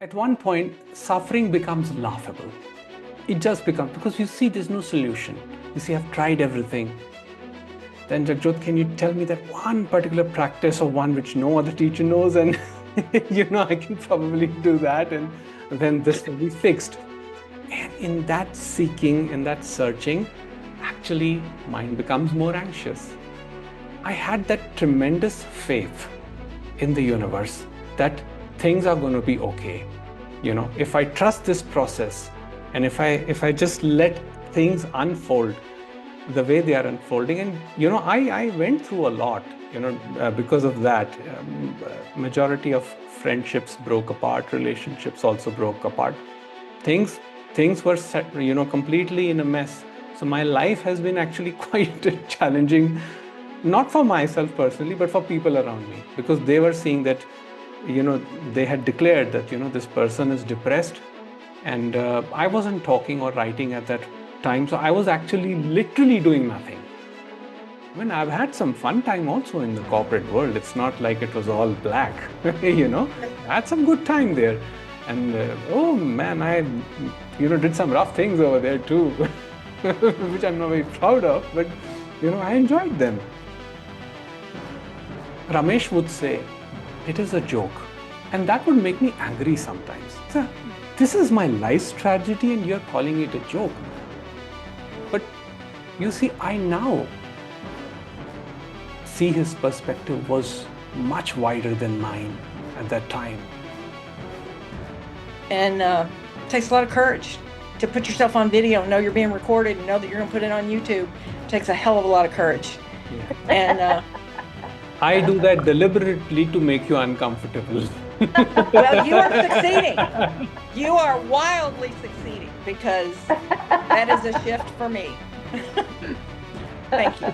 At one point, suffering becomes laughable. It just becomes, because you see there's no solution. You see, I've tried everything. Then Jagjot, can you tell me that one particular practice or one which no other teacher knows, and I can probably do that, and then this will be fixed. And in that seeking, in that searching, actually mind becomes more anxious. I had that tremendous faith in the universe that things are going to be okay. If I trust this process, and if I just let things unfold the way they are unfolding, and I went through a lot, because of that. Majority of friendships broke apart, relationships also broke apart. Things were set, completely in a mess. So my life has been actually quite challenging, not for myself personally, but for people around me, because they were seeing that, they had declared that, this person is depressed, and I wasn't talking or writing at that time. So I was actually literally doing nothing. I mean, I've had some fun time also in the corporate world. It's not like it was all black, I had some good time there. And oh man, I, did some rough things over there too, which I'm not very proud of, but, I enjoyed them. Ramesh would say, it is a joke. And that would make me angry sometimes. So, this is my life's tragedy and you're calling it a joke. But you see, I now see his perspective was much wider than mine at that time. And it takes a lot of courage to put yourself on video, know you're being recorded, and know that you're going to put it on YouTube. It takes a hell of a lot of courage. Yeah. And I do that deliberately to make you uncomfortable. well, you are succeeding. You are wildly succeeding, because that is a shift for me. Thank you.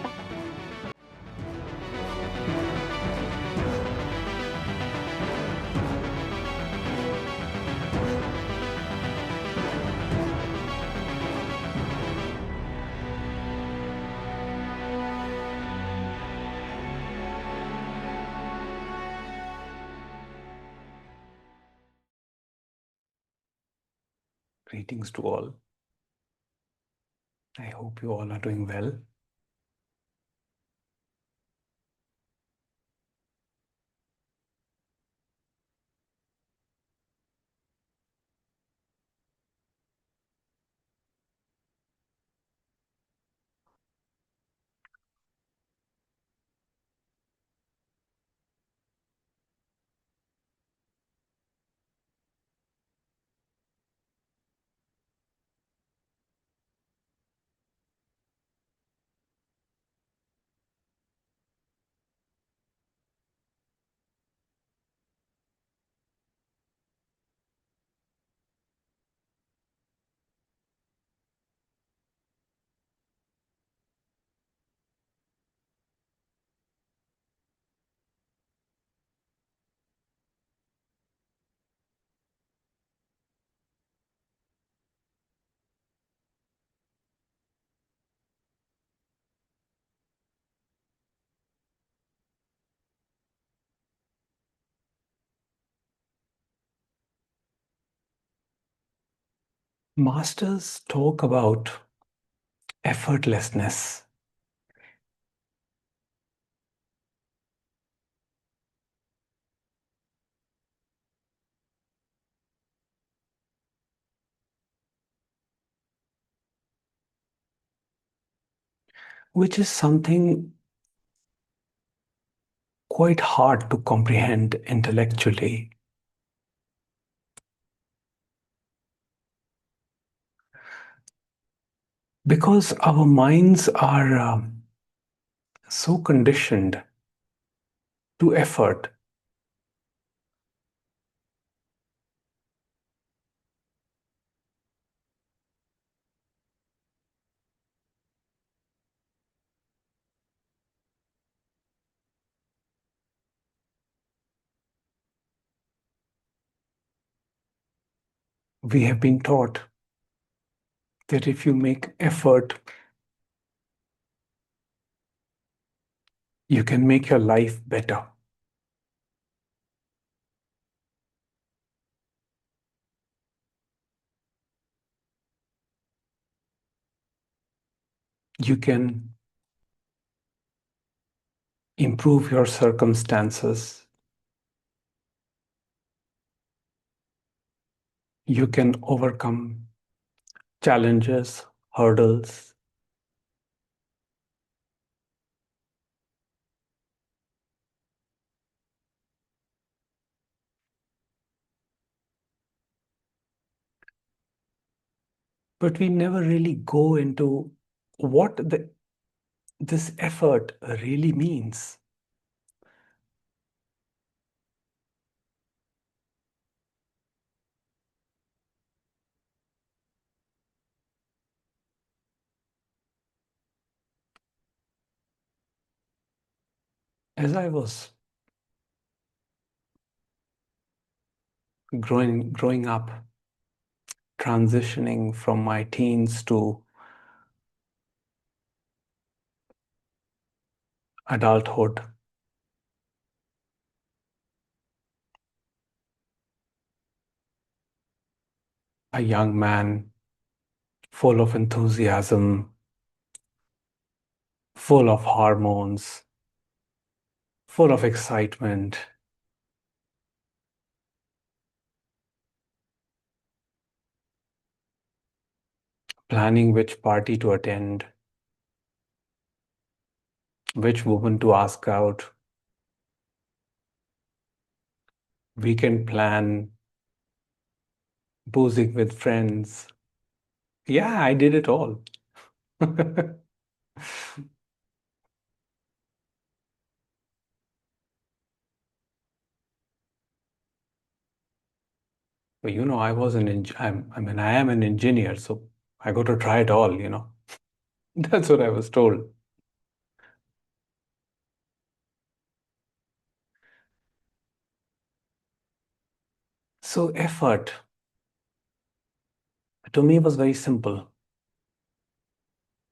Greetings to all. I hope you all are doing well. Masters talk about effortlessness. Which is something quite hard to comprehend intellectually. Because our minds are so conditioned to effort. We have been taught that if you make effort, you can make your life better. You can improve your circumstances. You can overcome challenges, hurdles. But we never really go into what this effort really means. As I was growing up, transitioning from my teens to adulthood, a young man full of enthusiasm, full of hormones, full of excitement, planning which party to attend, which woman to ask out, weekend plan, boozing with friends. Yeah, I did it all. But I was I am an engineer, so I got to try it all. That's what I was told. So effort to me was very simple.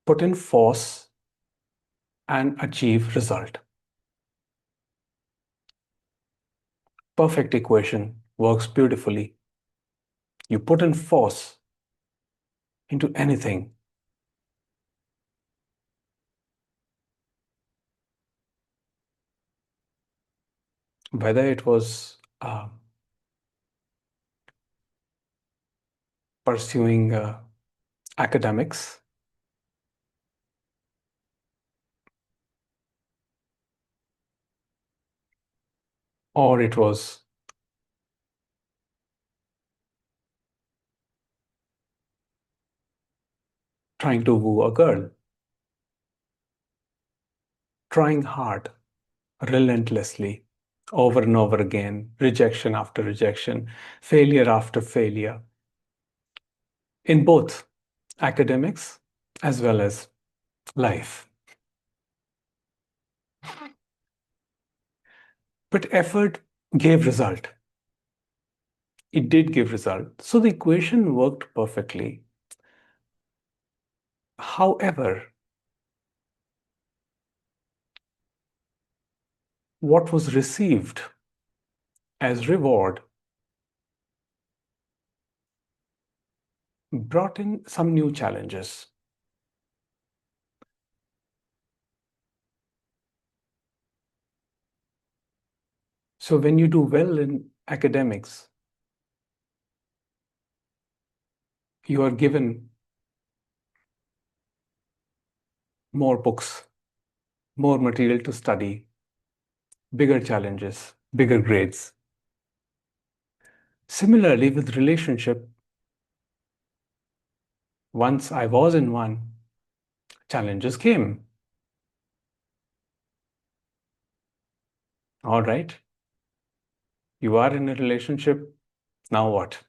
Put in force and achieve result. Perfect equation, works beautifully. You put in force into anything, whether it was pursuing academics, or it was trying to woo a girl, trying hard, relentlessly, over and over again, rejection after rejection, failure after failure, in both academics as well as life. But effort gave result. It did give result. So the equation worked perfectly. However, what was received as reward brought in some new challenges. So when you do well in academics, you are given more books, more material to study, bigger challenges, bigger grades. Similarly, with relationship, once I was in one, challenges came. All right, you are in a relationship, now what?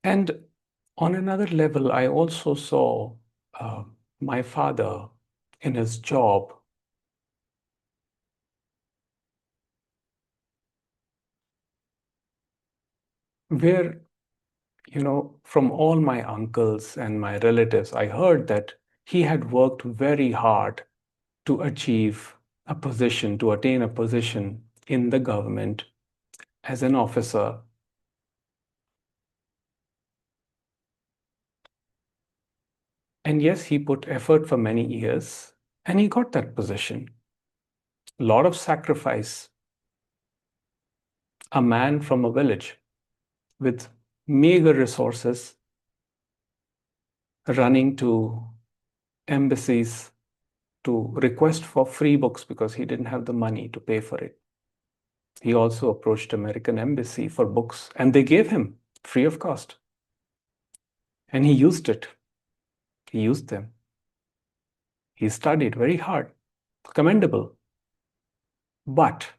And on another level, I also saw uh, my father in his job where, from all my uncles and my relatives, I heard that he had worked very hard to achieve a position, to attain a position in the government as an officer. And yes, he put effort for many years and he got that position. A lot of sacrifice. A man from a village with meager resources running to embassies to request for free books because he didn't have the money to pay for it. He also approached American embassy for books and they gave him free of cost. And he used it. He used them. He studied very hard. Commendable. But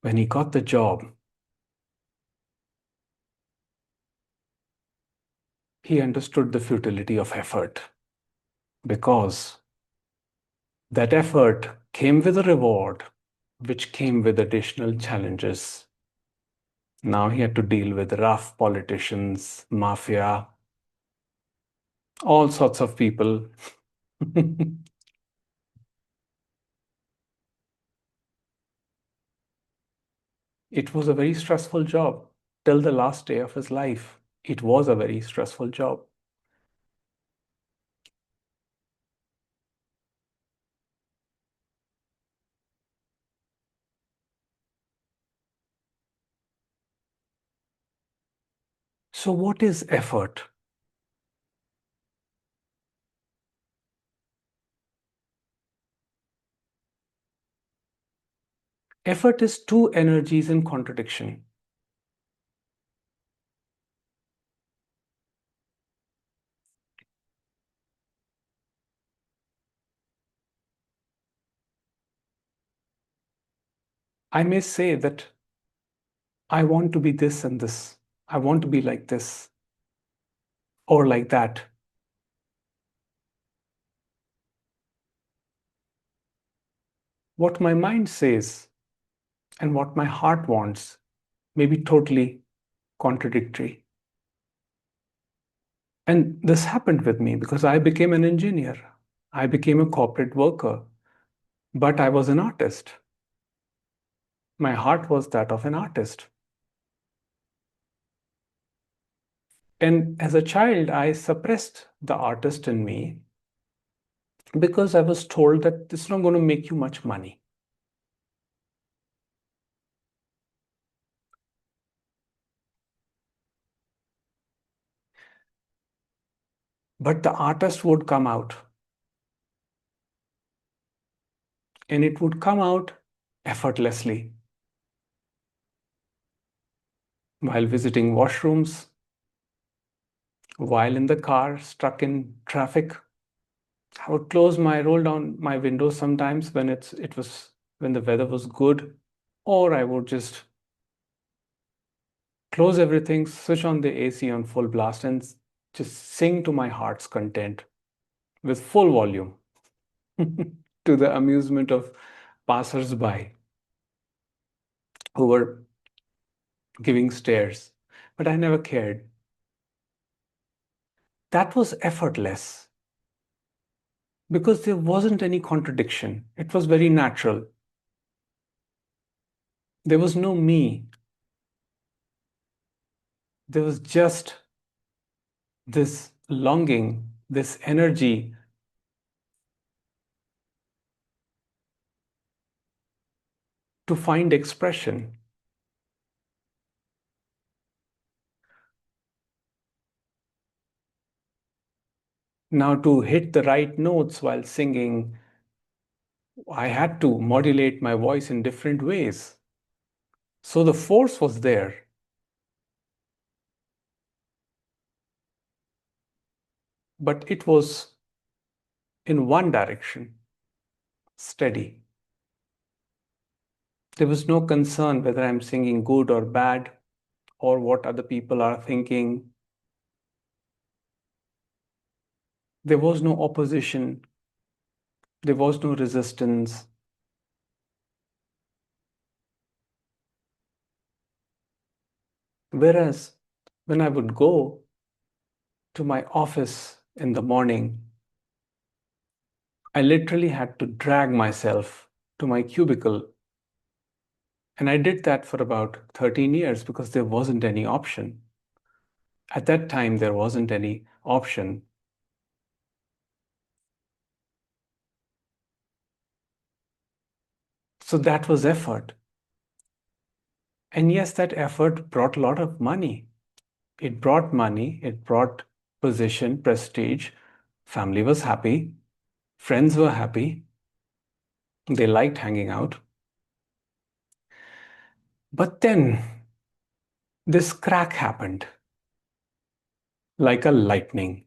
when he got the job, he understood the futility of effort because that effort came with a reward, which came with additional challenges. Now he had to deal with rough politicians, mafia, all sorts of people. It was a very stressful job till the last day of his life. It was a very stressful job. So, what is effort? Effort is two energies in contradiction. I may say that I want to be this and this. I want to be like this or like that. What my mind says and what my heart wants may be totally contradictory. And this happened with me because I became an engineer. I became a corporate worker, but I was an artist. My heart was that of an artist. And as a child, I suppressed the artist in me because I was told that it's not going to make you much money. But the artist would come out, and it would come out effortlessly. While visiting washrooms, while in the car, stuck in traffic, I would roll down my window sometimes when the weather was good, or I would just close everything, switch on the AC on full blast, and just sing to my heart's content with full volume to the amusement of passers-by who were giving stares. But I never cared. That was effortless because there wasn't any contradiction. It was very natural. There was no me. There was just this longing, this energy to find expression. Now, to hit the right notes while singing, I had to modulate my voice in different ways. So the force was there. But it was in one direction, steady. There was no concern whether I'm singing good or bad or what other people are thinking. There was no opposition. There was no resistance. Whereas when I would go to my office in the morning, I literally had to drag myself to my cubicle. And I did that for about 13 years because there wasn't any option. At that time, there wasn't any option. So that was effort. And yes, that effort brought a lot of money. It brought money, it brought position, prestige. Family was happy, friends were happy, they liked hanging out. But then this crack happened like a lightning.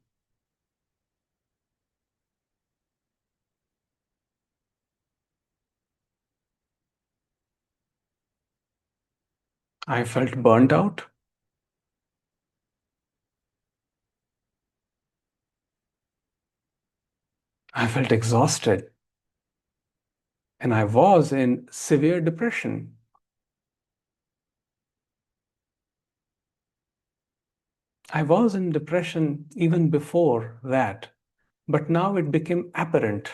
I felt burnt out. I felt exhausted. And I was in severe depression. I was in depression even before that. But now it became apparent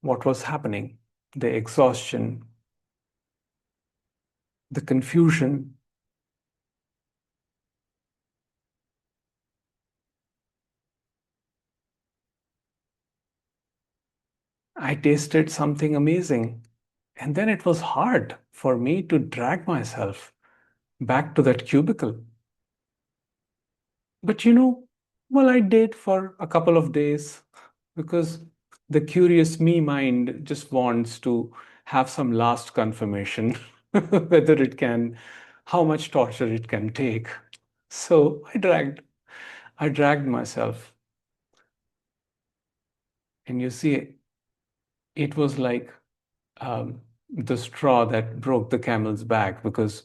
what was happening, the exhaustion, the confusion. I tasted something amazing. And then it was hard for me to drag myself back to that cubicle. But well, I did for a couple of days because the curious me mind just wants to have some last confirmation whether it can, how much torture it can take. So I dragged myself. And you see, it was like the straw that broke the camel's back because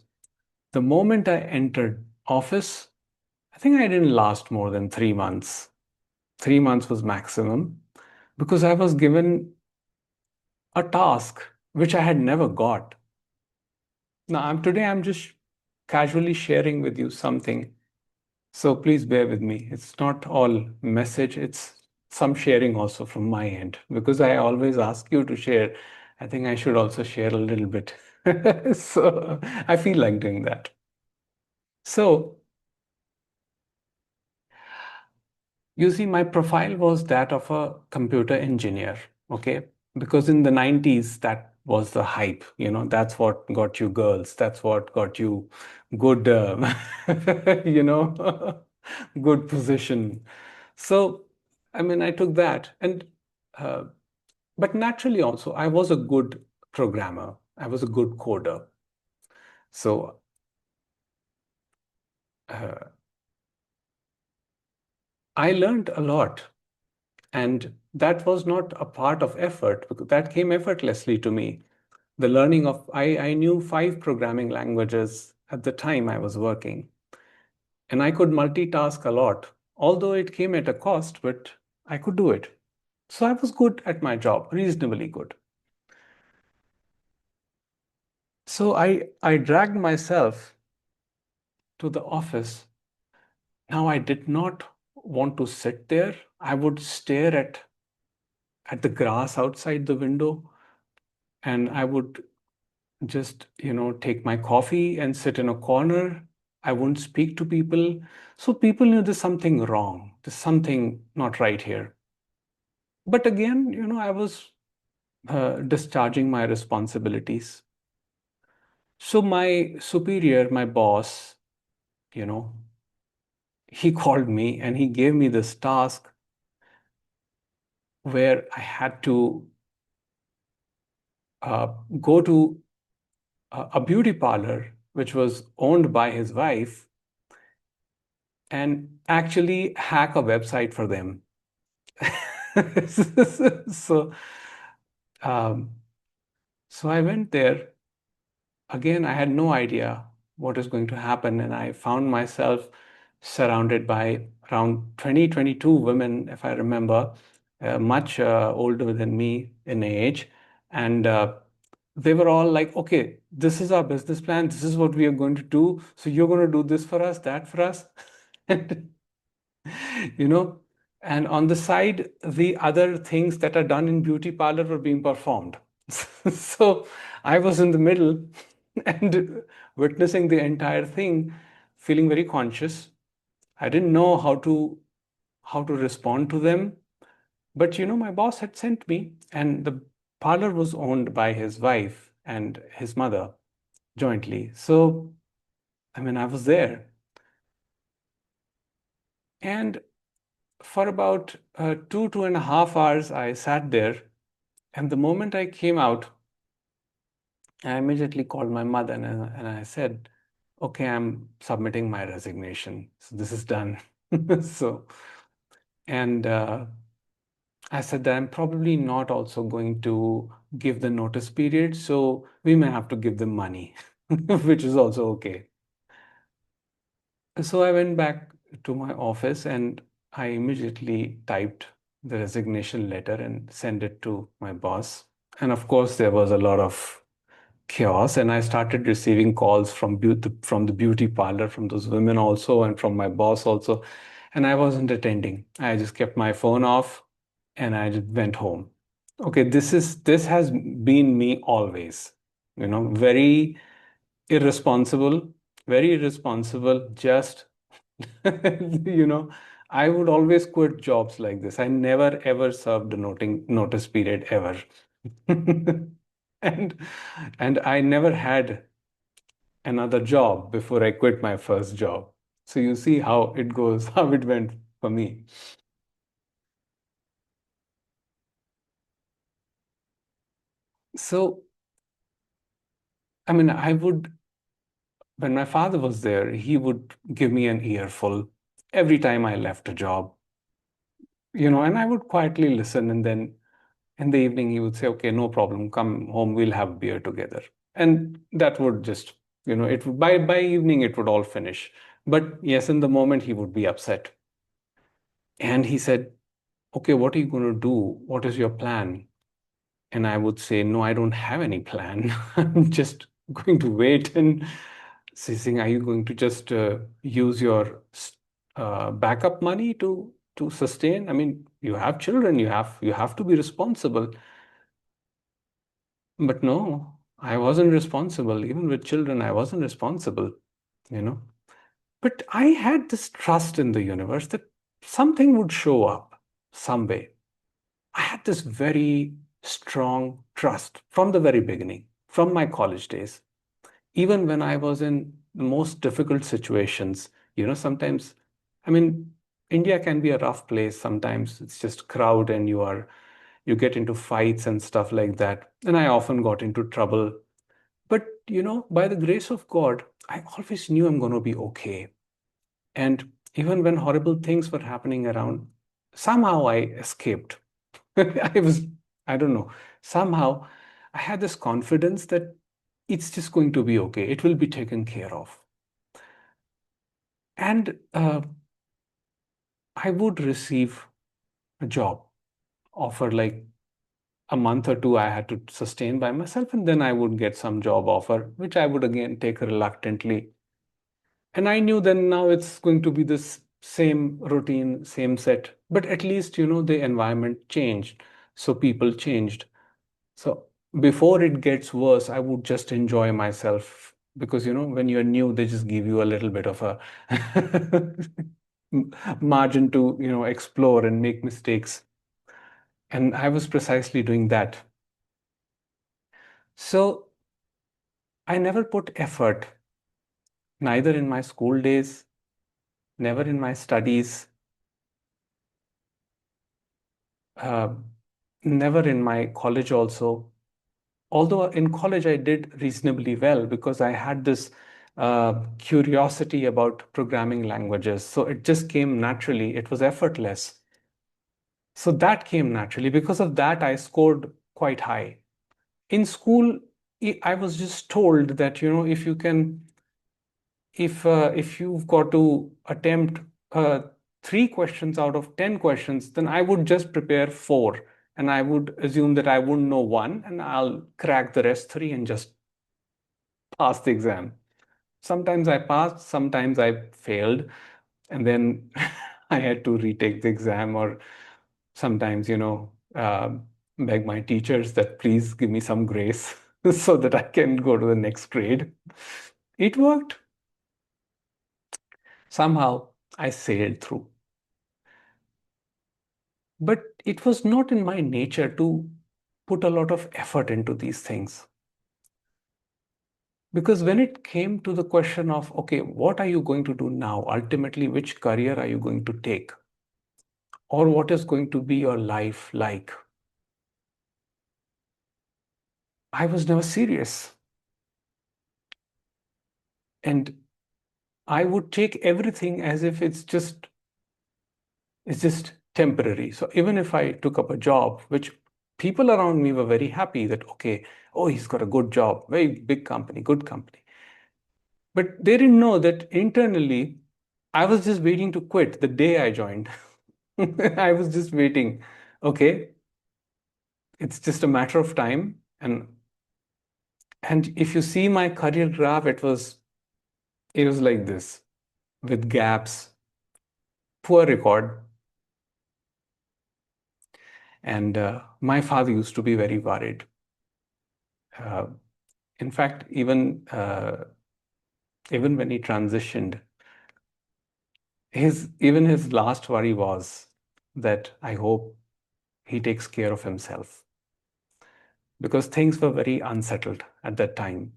the moment I entered office, I think I didn't last more than 3 months. 3 months was maximum because I was given a task which I had never got. Now, today I'm just casually sharing with you something. So please bear with me. It's not all message, it's some sharing also from my end because I always ask you to share. I think I should also share a little bit. So I feel like doing that. So you see, my profile was that of a computer engineer, okay? Because in the 90s, that was the hype, that's what got you girls, that's what got you good, you know, good position. So, I mean, I took that. Uh, but naturally also, I was a good programmer, I was a good coder. So, uh, I learned a lot. And that was not a part of effort, because that came effortlessly to me. The learning of, I knew 5 programming languages at the time I was working, and I could multitask a lot, although it came at a cost, but I could do it. So I was good at my job, reasonably good. So I dragged myself to the office. Now I did not want to sit there. I would stare at the grass outside the window, and I would just take my coffee and sit in a corner. I wouldn't speak to people. So people knew there's something wrong, there's something not right here. But again, I was discharging my responsibilities. So my superior, my boss, you know he called me and he gave me this task where I had to uh, go to a beauty parlor which was owned by his wife and actually hack a website for them. So, um, so I went there. Again, I had no idea what is going to happen, and I found myself surrounded by around 20, 22 women, if I remember, much older than me in age. And they were all like, okay, this is our business plan. This is what we are going to do. So you're going to do this for us, that for us. you know, and on the side, the other things that are done in beauty parlor were being performed. So I was in the middle and witnessing the entire thing, feeling very conscious. I didn't know how to respond to them. But my boss had sent me, and the parlor was owned by his wife and his mother jointly. So, I mean, I was there. And for about 2.5 hours, I sat there. And the moment I came out, I immediately called my mother and I said, okay, I'm submitting my resignation. So this is done. So, and I said that I'm probably not also going to give the notice period, so we may have to give them money, which is also okay. So I went back to my office and I immediately typed the resignation letter and sent it to my boss. And of course, there was a lot of chaos, and I started receiving calls from the beauty parlor, from those women also, and from my boss also. And I wasn't attending. I just kept my phone off and I just went home. Okay, this has been me always, very irresponsible, very irresponsible. Just, you know, I would always quit jobs like this. I never ever served a notice period ever. And and I never had another job before I quit my first job. So you see how it goes, how it went for me. So, I mean, when my father was there, he would give me an earful every time I left a job, and I would quietly listen. And then in the evening, he would say, okay, no problem, come home, we'll have beer together. And that would just, by evening, it would all finish. But yes, in the moment, he would be upset. And he said, okay, what are you going to do? What is your plan? And I would say, no, I don't have any plan. I'm just going to wait. And saying, are you going to just use your backup money to sustain? I mean, you have children, you have to be responsible. But no, I wasn't responsible. Even with children, I wasn't responsible, you know. But I had this trust in the universe that something would show up some way. I had this very strong trust from the very beginning, from my college days. Even when I was in the most difficult situations, sometimes, I mean, India can be a rough place. Sometimes it's just crowd and you get into fights and stuff like that. And I often got into trouble. But, by the grace of God, I always knew I'm going to be okay. And even when horrible things were happening around, somehow I escaped. I was, I don't know, somehow I had this confidence that it's just going to be okay. It will be taken care of. And I would receive a job offer like a month or two I had to sustain by myself, and then I would get some job offer, which I would again take reluctantly. And I knew then now it's going to be this same routine, same set, but at least, the environment changed. So people changed. So before it gets worse, I would just enjoy myself because, when you're new, they just give you a little bit of a margin to, explore and make mistakes. And I was precisely doing that. So I never put effort, neither in my school days, never in my studies, uh, never in my college also. Although in college I did reasonably well because I had this curiosity about programming languages. So it just came naturally. It was effortless. So that came naturally. Because of that, I scored quite high. In school, I was just told that, if you've got to attempt three questions out of 10 questions, then I would just prepare four. And I would assume that I wouldn't know one, and I'll crack the rest three and just pass the exam. Sometimes I passed, sometimes I failed. And then I had to retake the exam, or sometimes, beg my teachers that please give me some grace so that I can go to the next grade. It worked. Somehow I sailed through. But it was not in my nature to put a lot of effort into these things. Because when it came to the question of, okay, what are you going to do now? Ultimately, which career are you going to take? Or what is going to be your life like? I was never serious. And I would take everything as if it's just temporary. So even if I took up a job, which people around me were very happy that, okay, oh, he's got a good job, very big company, good company. But they didn't know that internally, I was just waiting to quit the day I joined. I was just waiting. Okay, it's just a matter of time. And if you see my career graph, it was like this, with gaps, poor record. And my father used to be very worried. Uh, in fact, even when he transitioned, his last worry was that I hope he takes care of himself, because things were very unsettled at that time.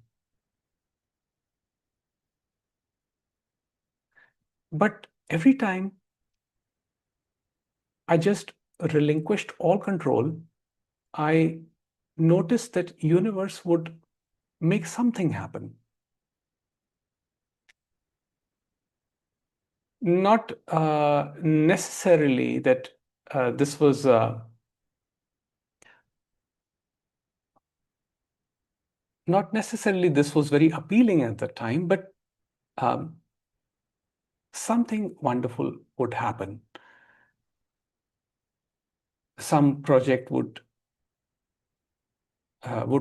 But every time I just relinquished all control, I noticed that universe would make something happen. Not necessarily that this was not necessarily this was very appealing at the time, but um, something wonderful would happen. Some project would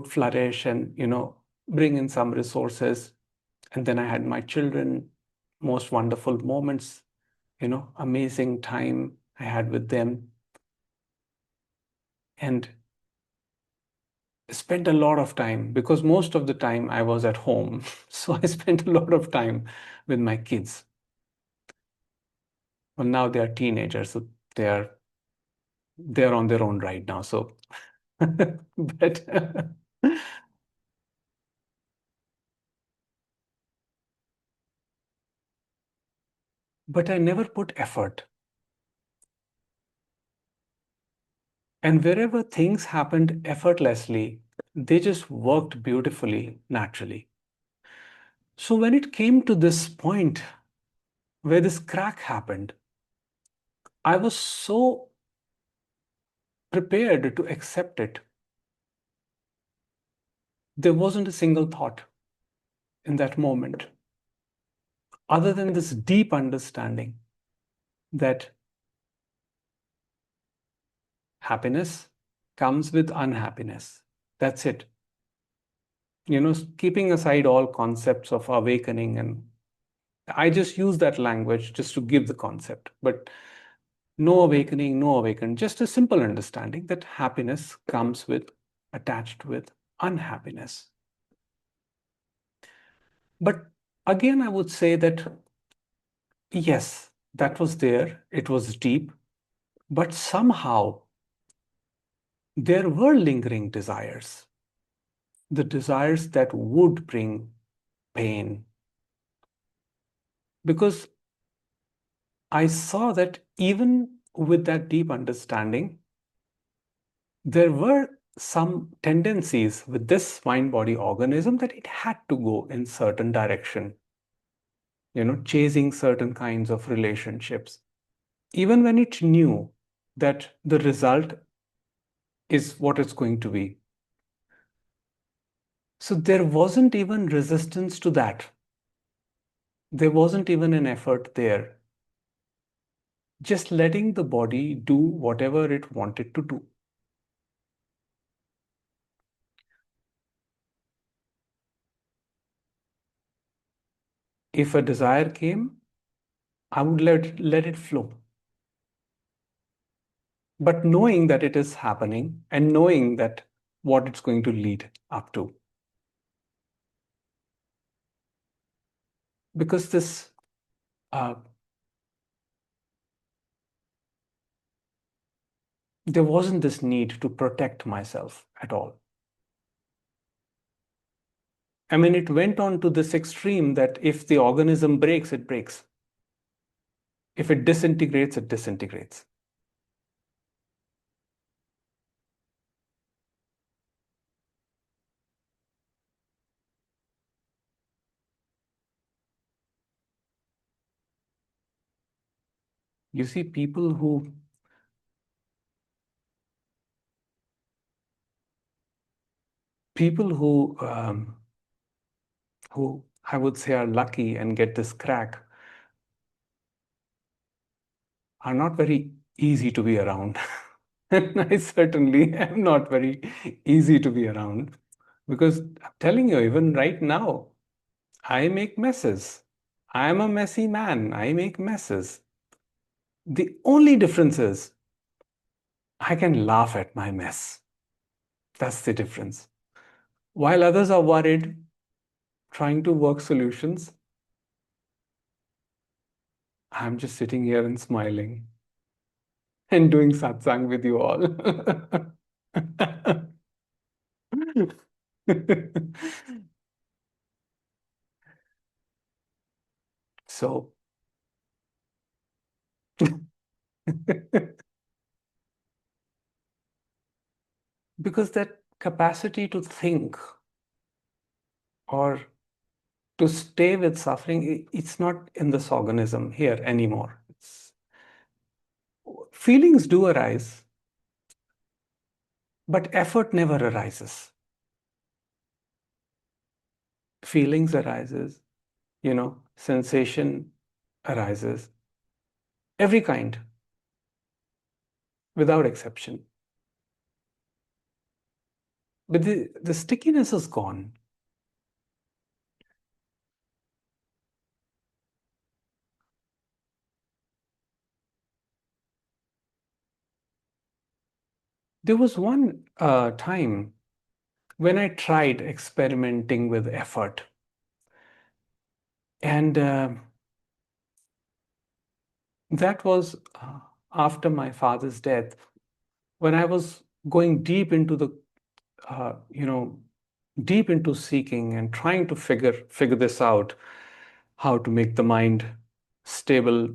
flourish and bring in some resources. And then I had my children, most wonderful moments, amazing time I had with them, and spent a lot of time, because most of the time I was at home. So I spent a lot of time with my kids. Well, now they are teenagers, so they are they're on their own right now. So, but but I never put effort. And wherever things happened effortlessly, they just worked beautifully, naturally. So when it came to this point where this crack happened, I was so prepared to accept it. There wasn't a single thought in that moment other than this deep understanding that happiness comes with unhappiness. That's it. Keeping aside all concepts of awakening, and I just use that language just to give the concept, but no awakening, no awakened, just a simple understanding that happiness comes attached with unhappiness. But again, I would say that yes, that was there, it was deep, but somehow there were lingering desires, the desires that would bring pain. Because I saw that even with that deep understanding, there were some tendencies with this mind body organism that it had to go in certain direction, chasing certain kinds of relationships, even when it knew that the result is what it's going to be. So there wasn't even resistance to that. There wasn't even an effort there. Just letting the body do whatever it wanted to do. If a desire came, I would let it flow. but knowing that it is happening and knowing that what it's going to lead up to. Because this, there wasn't this need to protect myself at all. I mean, it went on to this extreme that if the organism breaks, it breaks. If it disintegrates, it disintegrates. You see people who I would say are lucky and get this crack are not very easy to be around. And I certainly am not very easy to be around because I'm telling you, even right now, I make messes. I'm a messy man. I make messes. The only difference is I can laugh at my mess. That's the difference. While others are worried, trying to work solutions, I'm just sitting here and smiling and doing satsang with you all. So, because that capacity to think or to stay with suffering, it's not in this organism here anymore. Feelings do arise, but effort never arises. Feelings arises, sensation arises, every kind, without exception. But the stickiness is gone. There was one time when I tried experimenting with effort. And that was after my father's death, when I was going deep into the, deep into seeking and trying to figure this out, how to make the mind stable,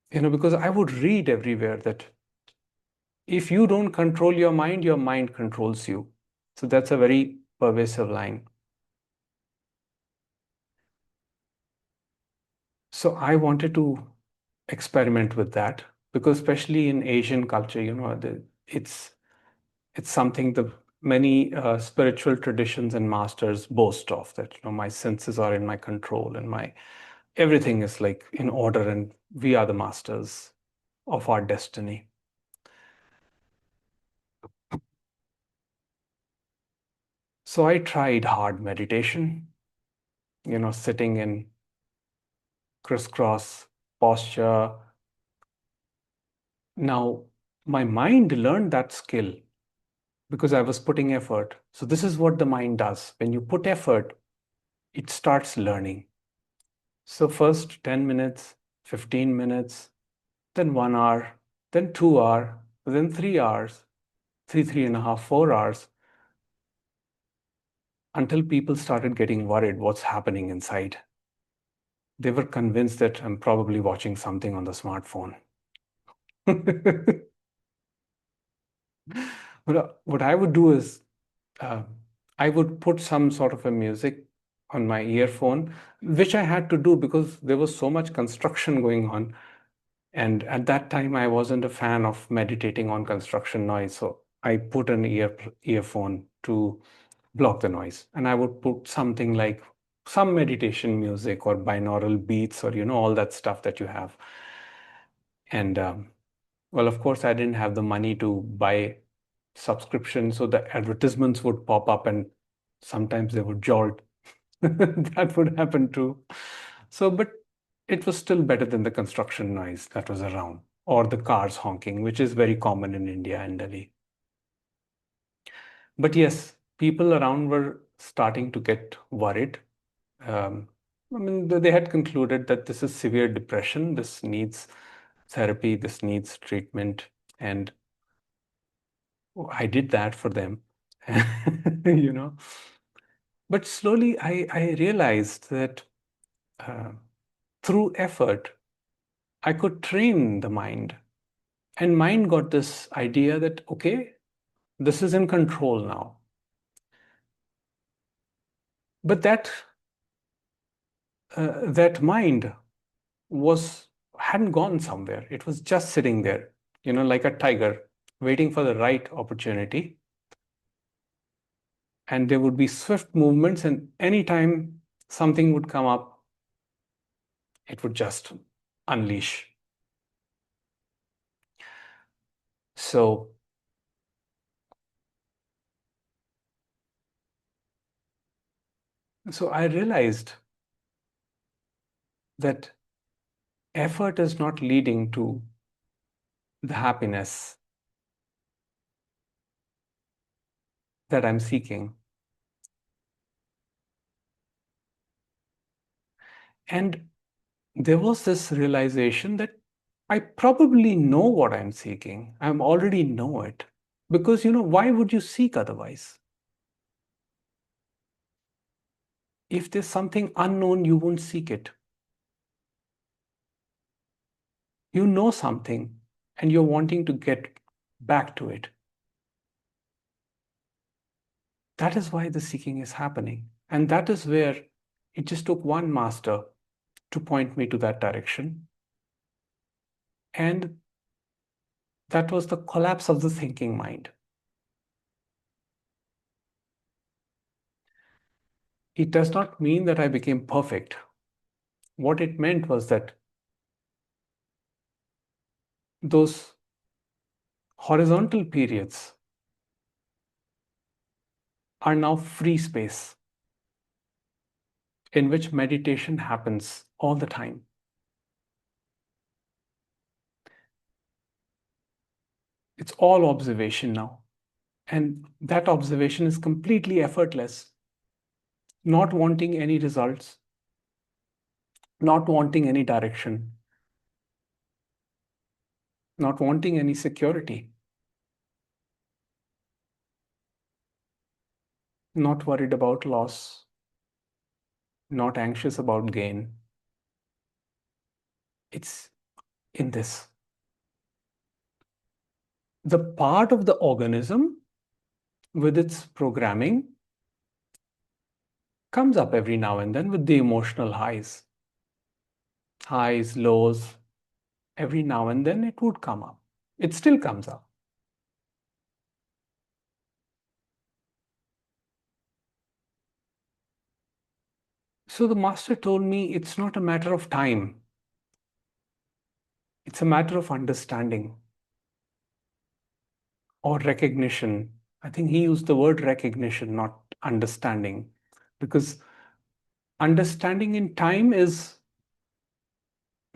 because I would read everywhere that if you don't control your mind controls you. So that's a very pervasive line. So I wanted to experiment with that because especially in Asian culture, it's something the many spiritual traditions and masters boast of, that my senses are in my control and my everything is like in order and we are the masters of our destiny. So I tried hard meditation, sitting in crisscross posture. Now, my mind learned that skill because I was putting effort. So this is what the mind does. When you put effort, it starts learning. So first 10 minutes, 15 minutes, then 1 hour, then 2 hours, then 3 hours, 3.5, 4 hours, until people started getting worried what's happening inside. They were convinced that I'm probably watching something on the smartphone. What I would do is I would put some sort of a music on my earphone, which I had to do because there was so much construction going on. And at that time, I wasn't a fan of meditating on construction noise. So I put an earphone to block the noise. And I would put something like some meditation music or binaural beats or, all that stuff that you have. And well, of course, I didn't have the money to buy subscription. So the advertisements would pop up and sometimes they would jolt. That would happen too. So, but it was still better than the construction noise that was around or the cars honking, which is very common in India and Delhi. But yes, people around were starting to get worried. I mean, they had concluded that this is severe depression, this needs therapy, this needs treatment. And I did that for them, you know. But slowly I realized that uh, through effort, I could train the mind. And mind got this idea that, okay, this is in control now. But that mind hadn't gone somewhere. It was just sitting there, like a tiger, waiting for the right opportunity. And there would be swift movements, and anytime something would come up, it would just unleash. So I realized that effort is not leading to the happiness that I'm seeking. And there was this realization that I probably know what I'm seeking. I already know it. Because, why would you seek otherwise? If there's something unknown, you won't seek it. You know something and you're wanting to get back to it. That is why the seeking is happening. And that is where it just took one master to point me to that direction. And that was the collapse of the thinking mind. It does not mean that I became perfect. What it meant was that those horizontal periods are now free space in which meditation happens all the time. It's all observation now. And that observation is completely effortless, not wanting any results, not wanting any direction, not wanting any security, not worried about loss, not anxious about gain. It's in this. The part of the organism with its programming comes up every now and then with the emotional highs, lows. Every now and then it would come up. It still comes up. So the master told me it's not a matter of time. It's a matter of understanding or recognition. I think he used the word recognition, not understanding, because understanding in time is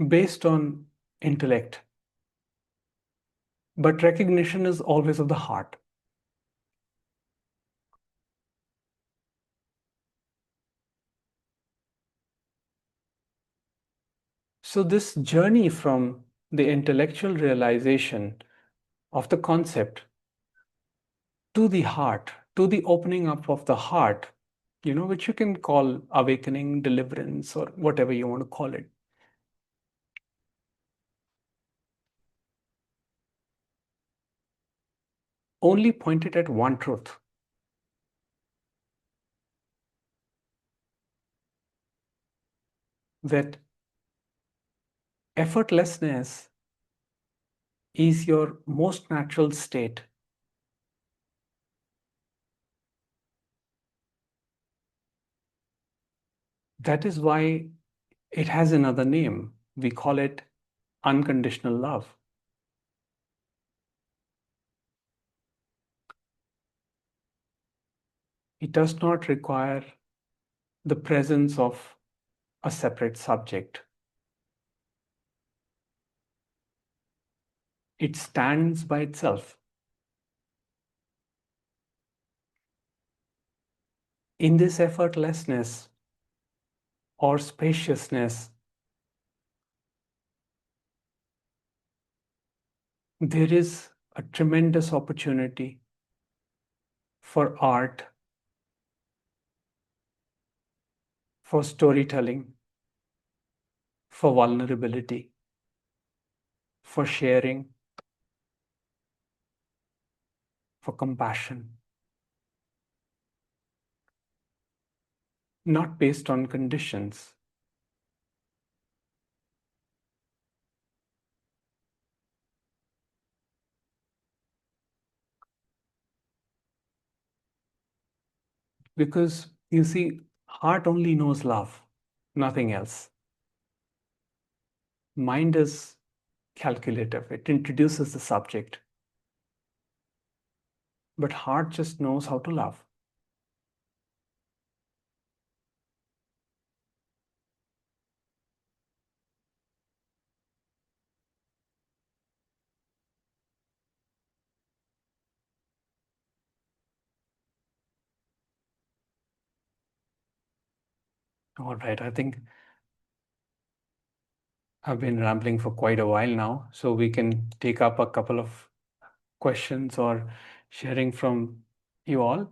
based on intellect, but recognition is always of the heart. So this journey from the intellectual realization of the concept to the heart, to the opening up of the heart, which you can call awakening, deliverance, or whatever you want to call it. Only pointed at one truth. That effortlessness is your most natural state. That is why it has another name. We call it unconditional love. It does not require the presence of a separate subject. It stands by itself. In this effortlessness or spaciousness, there is a tremendous opportunity for art, for storytelling, for vulnerability, for sharing, for compassion, not based on conditions. Because you see, heart only knows love, nothing else. Mind is calculative, it introduces the subject. But heart just knows how to love. All right, I think I've been rambling for quite a while now, so we can take up a couple of questions or sharing from you all.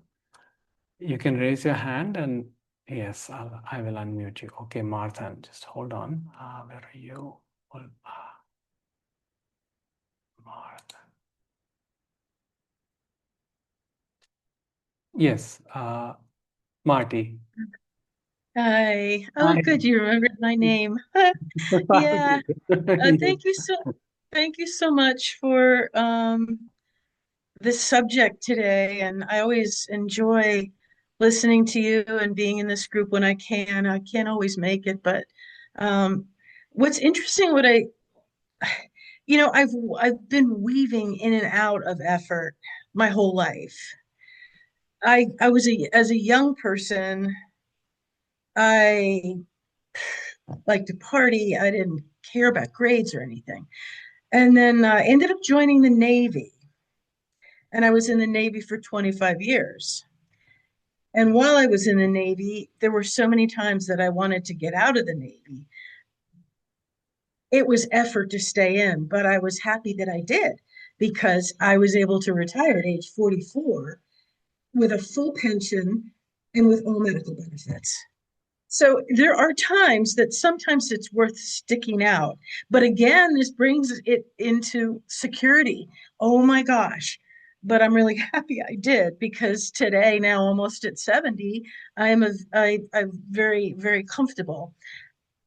You can raise your hand and yes, I will unmute you. Okay, Martha, just hold on. Where are you? Martha. Yes, Marty. Hi. Oh, Hi. good. You remembered my name. Yeah. Thank you so much for this subject today. And I always enjoy listening to you and being in this group when I can. I can't always make it, but um, what's interesting, I've been weaving in and out of effort my whole life. As a young person, I like to party. I didn't care about grades or anything. And then I ended up joining the Navy. And I was in the Navy for 25 years. And while I was in the Navy, there were so many times that I wanted to get out of the Navy. It was effort to stay in, but I was happy that I did because I was able to retire at age 44 with a full pension and with all medical benefits. So there are times that sometimes it's worth sticking out. But again, this brings it into security. Oh my gosh. But I'm really happy I did because today, now almost at 70, I'm very, very comfortable.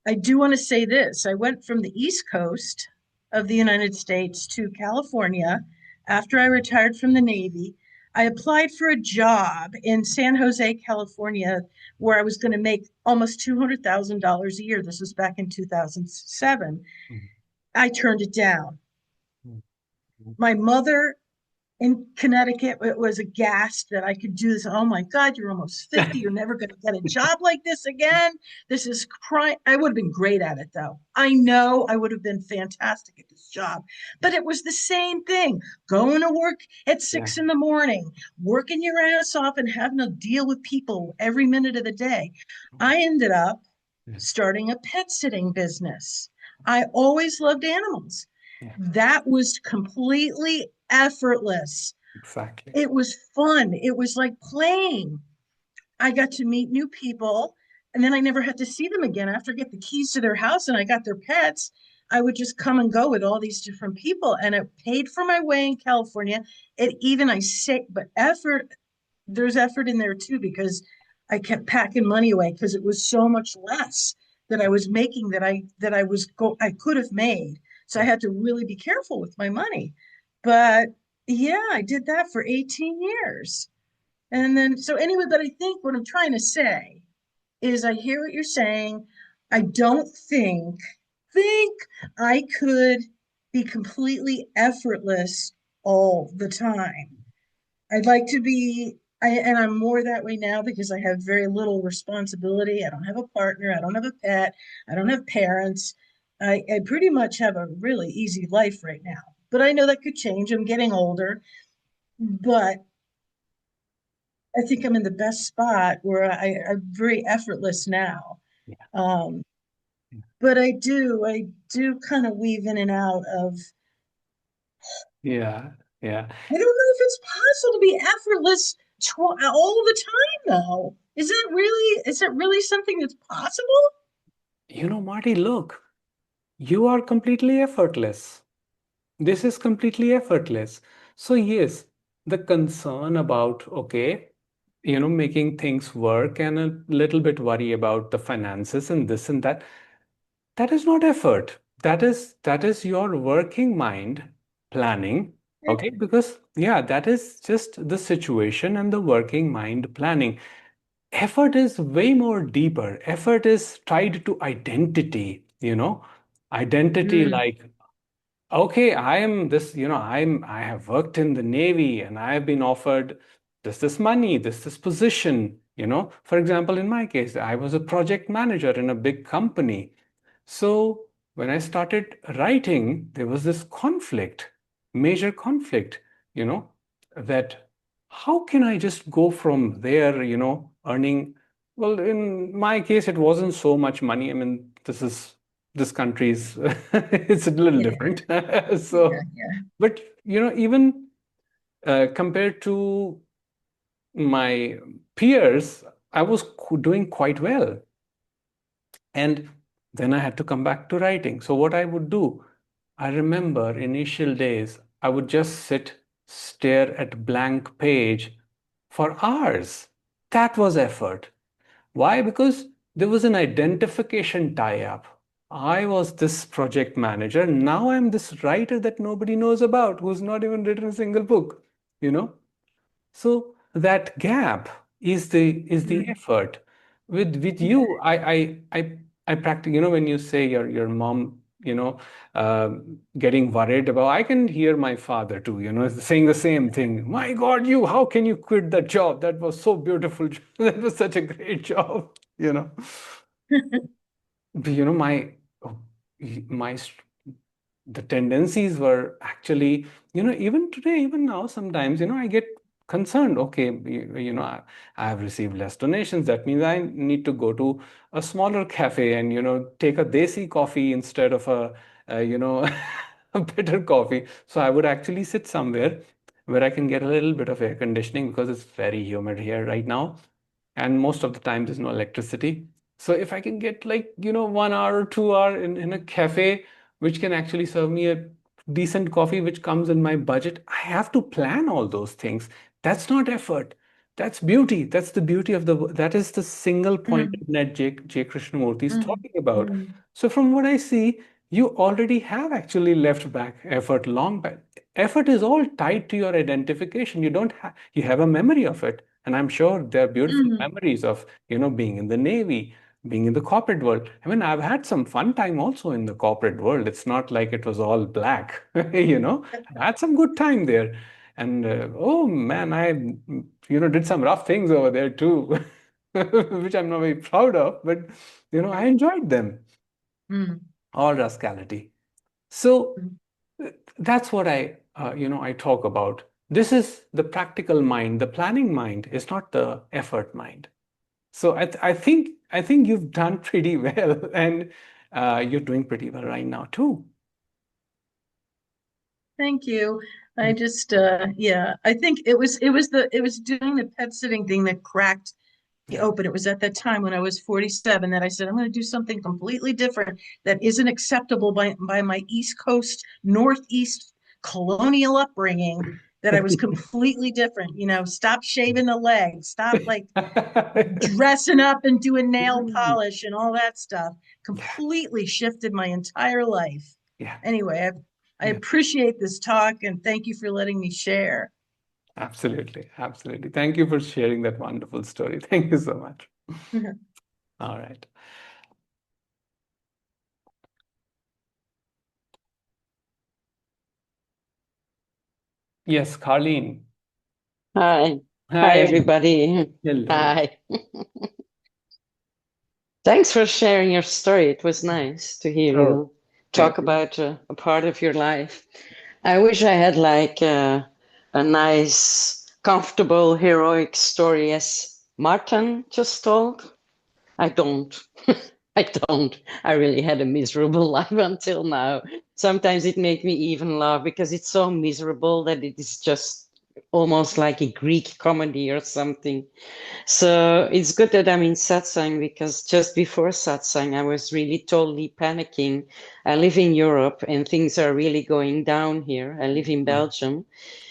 I do want to say this. I went from the East Coast of the United States to California after I retired from the Navy. I applied for a job in San Jose, California, where I was going to make almost $200,000 a year. This was back in 2007. Mhm. I turned it down. Mhm. My mother in Connecticut, it was aghast that I could do this. Oh my God, you're almost 50. You're never going to get a job like this again. This is crime. I would have been great at it, though. I know I would have been fantastic at this job, but it was the same thing. Going to work at Yeah. 6 in the morning, working your ass off and having to deal with people every minute of the day. I ended up Yeah. starting a pet sitting business. I always loved animals. Yeah. That was completely effortless. Exactly. It was fun. It was like playing. I got to meet new people, and then I never had to see them again. After I get the keys to their house and I got their pets, I would just come and go with all these different people, and it paid for my way in California. It even I say, but effort. There's effort in there too because I kept packing money away because it was so much less that I was making I could have made. So I had to really be careful with my money. But yeah, I did that for 18 years. And then, so anyway, but I think what I'm trying to say is I hear what you're saying. I don't think I could be completely effortless all the time. I'd like to be, and I'm more that way now because I have very little responsibility. I don't have a partner. I don't have a pet. I don't have parents. I pretty much have a really easy life right now. but I know that could change. I'm getting older, but I think I'm in the best spot where I'm very effortless now. Yeah. Um, but I do kind of weave in and out of, Yeah. Yeah. I don't know if it's possible to be effortless all the time, though. Is it really something that's possible? Marty, look, you are completely effortless. This is completely effortless. So, yes, the concern about, okay, making things work and a little bit worry about the finances and this and that, that is not effort. That is your working mind planning. Okay, because yeah, that is just the situation and the working mind planning. Effort is way more deeper. Effort is tied to identity, identity Mm, like, okay, I am this, I have worked in the Navy and I have been offered this money, this position, For example, in my case, I was a project manager in a big company. So when I started writing, there was this conflict, major conflict, you know, that how can I just go from there, earning, well, in my case, it wasn't so much money. I mean, this country's it's a little yeah, different. yeah, So, yeah. but even compared to my peers, I was doing quite well. And then I had to come back to writing. So what I would do, I remember initial days, I would just sit, stare at blank page for hours. That was effort. Why? Because there was an identification tie-up. I was this project manager. Now I'm this writer that nobody knows about, who's not even written a single book, you know? So that gap is the Mm, effort. With okay. you, I practice. When you say your mom, uh, getting worried about, I can hear my father too. Saying the same thing. My God, how can you quit that job? That was so beautiful. That was such a great job. You know. My the tendencies were actually, even today, even now, sometimes, I get concerned. Okay, I have received less donations. That means I need to go to a smaller cafe and, take a desi coffee instead of a better coffee. So I would actually sit somewhere where I can get a little bit of air conditioning because it's very humid here right now. And most of the time there's no electricity. So if I can get like, 1 hour or 2 hour in a cafe, which can actually serve me a decent coffee, which comes in my budget, I have to plan all those things. That's not effort. That's beauty. That's the beauty of that is the single Mm, pointed net J. Krishnamurti is mm, talking about. mm, So from what I see, you already have actually left back effort long back. Effort is all tied to your identification. You have a memory of it. And I'm sure there are beautiful mm, memories of, being in the Navy, being in the corporate world. I mean, I've had some fun time also in the corporate world. It's not like it was all black, I had some good time there. And oh man, I, did some rough things over there too, which I'm not very proud of, but, I enjoyed them, mm, all rascality. So mm. that's what I talk about. This is the practical mind. The planning mind is not the effort mind. So I think you've done pretty well, and you're doing pretty well right now too. Thank you. I just yeah, I think it was doing the pet sitting thing that cracked me Yeah. open. It was at that time when I was 47 that I said I'm going to do something completely different that isn't acceptable by my East Coast, Northeast colonial upbringing. That I was completely different. Stop shaving the legs, stop like dressing up and doing nail polish and all that stuff. Yeah. Completely shifted my entire life. Yeah. Anyway, I Yeah. appreciate this talk and thank you for letting me share. Absolutely. Absolutely. Thank you for sharing that wonderful story. Thank you so much. All right. Yes, Carlene. Hi. Hi, Hi. everybody. Hello. Hi. Thanks for sharing your story. It was nice to hear Oh, you thank talk you. about a part of your life. I wish I had like a nice, comfortable, heroic story as Martin just told. I don't. I don't. I really had a miserable life until now. Sometimes it makes me even laugh because it's so miserable that it is just almost like a Greek comedy or something. So it's good that I'm in Satsang because just before Satsang, I was really totally panicking. I live in Europe and things are really going down here. I live in Belgium.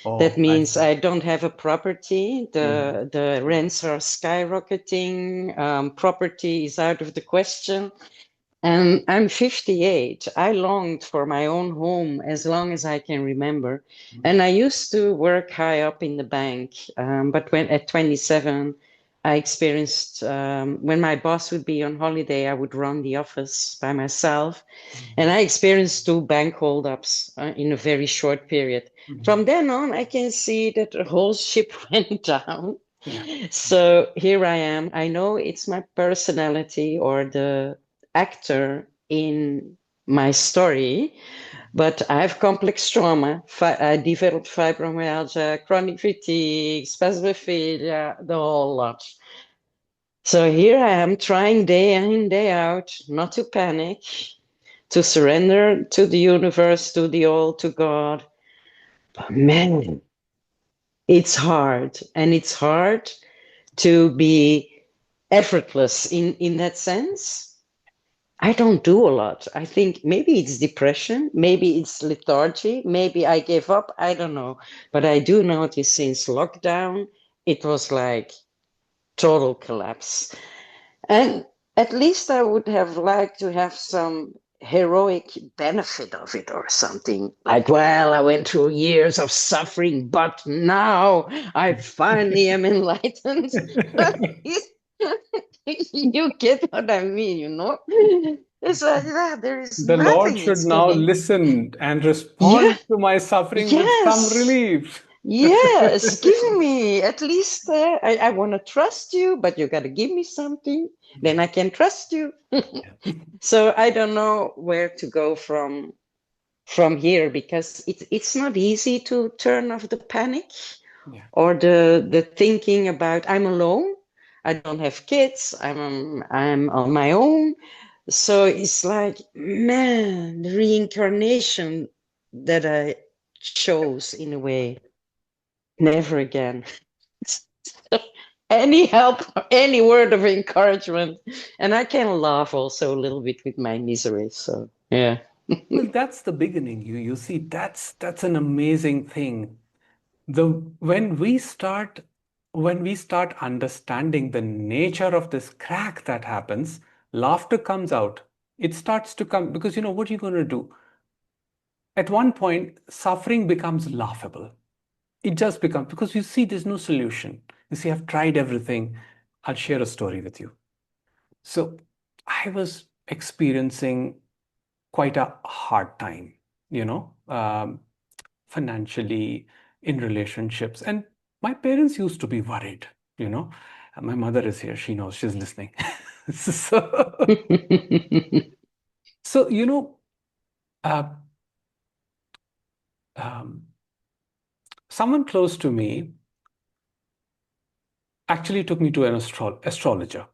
That Oh, I means see. I don't have a property. The rents are skyrocketing. Property is out of the question. And I'm 58. I longed for my own home as long as I can remember. And I used to work high up in the bank. But when at 27, I experienced when my boss would be on holiday, I would run the office by myself. And I experienced two bank holdups in a very short period. From then on, I can see that the whole ship went down. Yeah. So here I am. I know it's my personality or the actor in my story, but I have complex trauma. I developed fibromyalgia, chronic fatigue, spasmophilia, the whole lot. So here I am trying day in, day out, not to panic, to surrender to the universe, to the all, to God. But man, it's hard. And it's hard to be effortless in that sense. I don't do a lot. I think maybe it's depression, maybe it's lethargy, maybe I gave up, I don't know. But I do notice since lockdown, it was like total collapse. And at least I would have liked to have some heroic benefit of it or something. Like, well, I went through years of suffering, but now I finally am enlightened. You get what I mean, you know? It's like, yeah, there is The Lord nothing. should It's now getting, listen and yeah, respond to my suffering with some yes. relief. Yes, give me at least I want to trust you, but you got to give me something. Then I can trust you. So I don't know where to go from here because it's not easy to turn off the panic Yeah. or the thinking about I'm alone. I don't have kids. I'm on my own. So it's like, man, the reincarnation that I chose in a way. Never again. Any help, any word of encouragement. And I can laugh also a little bit with my misery. So, yeah. Well, that's the beginning. You see, that's an amazing thing. The when we start understanding the nature of this crack that happens, laughter comes out. It starts to come because what are you going to do? At one point, suffering becomes laughable. It just becomes because you see there's no solution. You see, I've tried everything. I'll share a story with you. So I was experiencing quite a hard time, financially, in relationships. And my parents used to be worried, you know. My mother is here, she knows, she's listening. So, so uh, um, someone close to me actually took me to an astrologer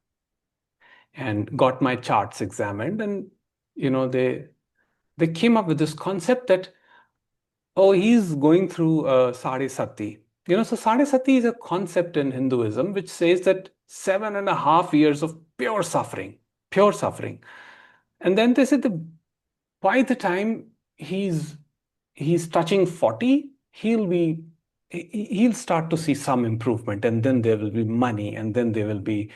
and got my charts examined. And, they came up with this concept that, oh, he's going through Sade Sati. So Sade Sati is a concept in Hinduism which says that 7.5 years of pure suffering, pure suffering. And then they said that by the time he's touching 40, he'll start to see some improvement, and then there will be money, and then there will be,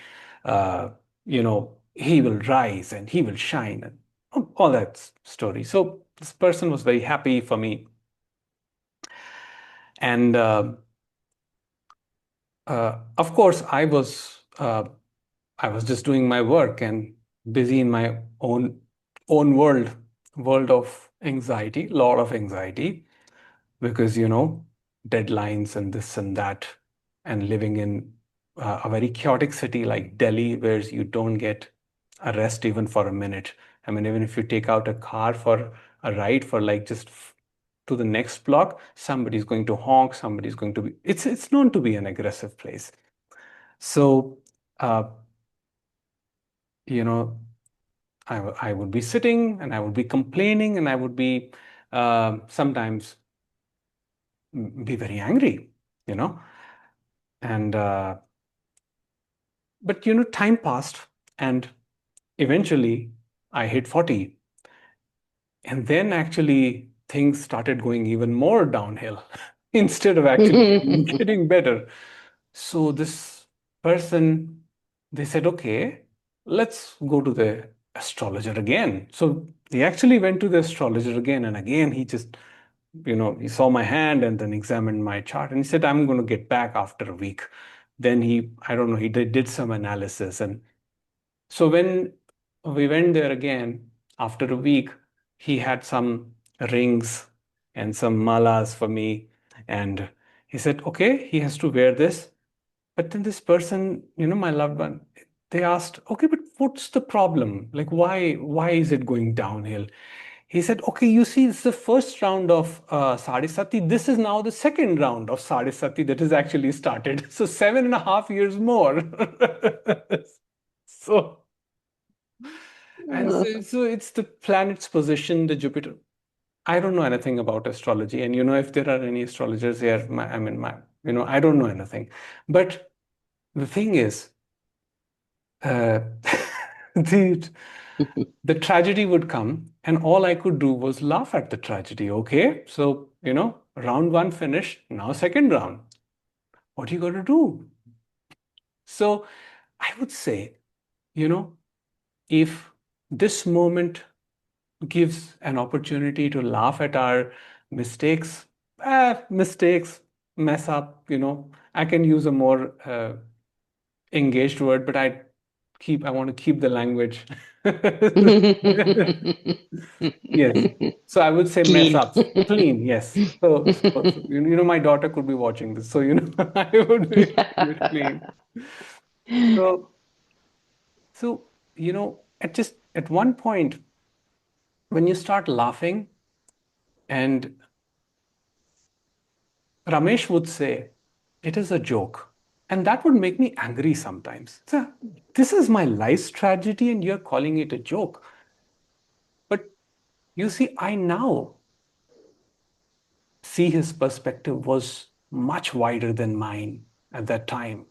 he will rise and he will shine, and all that story. So this person was very happy for me. And of course, I was just doing my work and busy in my own world of anxiety, lot of anxiety, because deadlines and this and that, and living in a very chaotic city like Delhi, where you don't get a rest even for a minute. I mean, even if you take out a car for a ride for like just to the next block, somebody's going to honk, somebody's going to be, it's known to be an aggressive place. So, you know, I would be sitting and I would be complaining and I would be sometimes be very angry, you know. And but you know, time passed and eventually I hit 40. And then actually things started going even more downhill instead of actually getting better. So this person, they said, okay, let's go to the astrologer again. So he actually went to the astrologer again. And again, he just, you know, he saw my hand and then examined my chart. And he said, I'm going to get back after a week. Then he, I don't know, he did some analysis. And so when we went there again, after a week, he had some rings and some malas for me. And he said, okay, he has to wear this. But then this person, you know, my loved one, they asked, okay, but what's the problem? Like, why is it going downhill? He said, okay, you see, it's the first round of Sadhisati. This is now the second round of Sadhisati that has actually started. So 7.5 years more. So, and so it's the planet's position, the Jupiter. I don't know anything about astrology. And, you know, if there are any astrologers here, you know, I don't know anything. But the thing is, the, the tragedy would come, and all I could do was laugh at the tragedy. Okay, so, you know, round one finished, now second round. What are you going to do? So I would say, you know, if this moment gives an opportunity to laugh at our mistakes, mess up, you know, I can use a more engaged word, but I want to keep the language. Yes. So I would say mess Clean. ups. Clean, yes. So, you know, my daughter could be watching this. So, you know, I would be keep it clean. So, you know, at one point, when you start laughing, and Ramesh would say, it is a joke. And that would make me angry sometimes. So, this is my life's tragedy, and you're calling it a joke. But you see, I now see his perspective was much wider than mine at that time.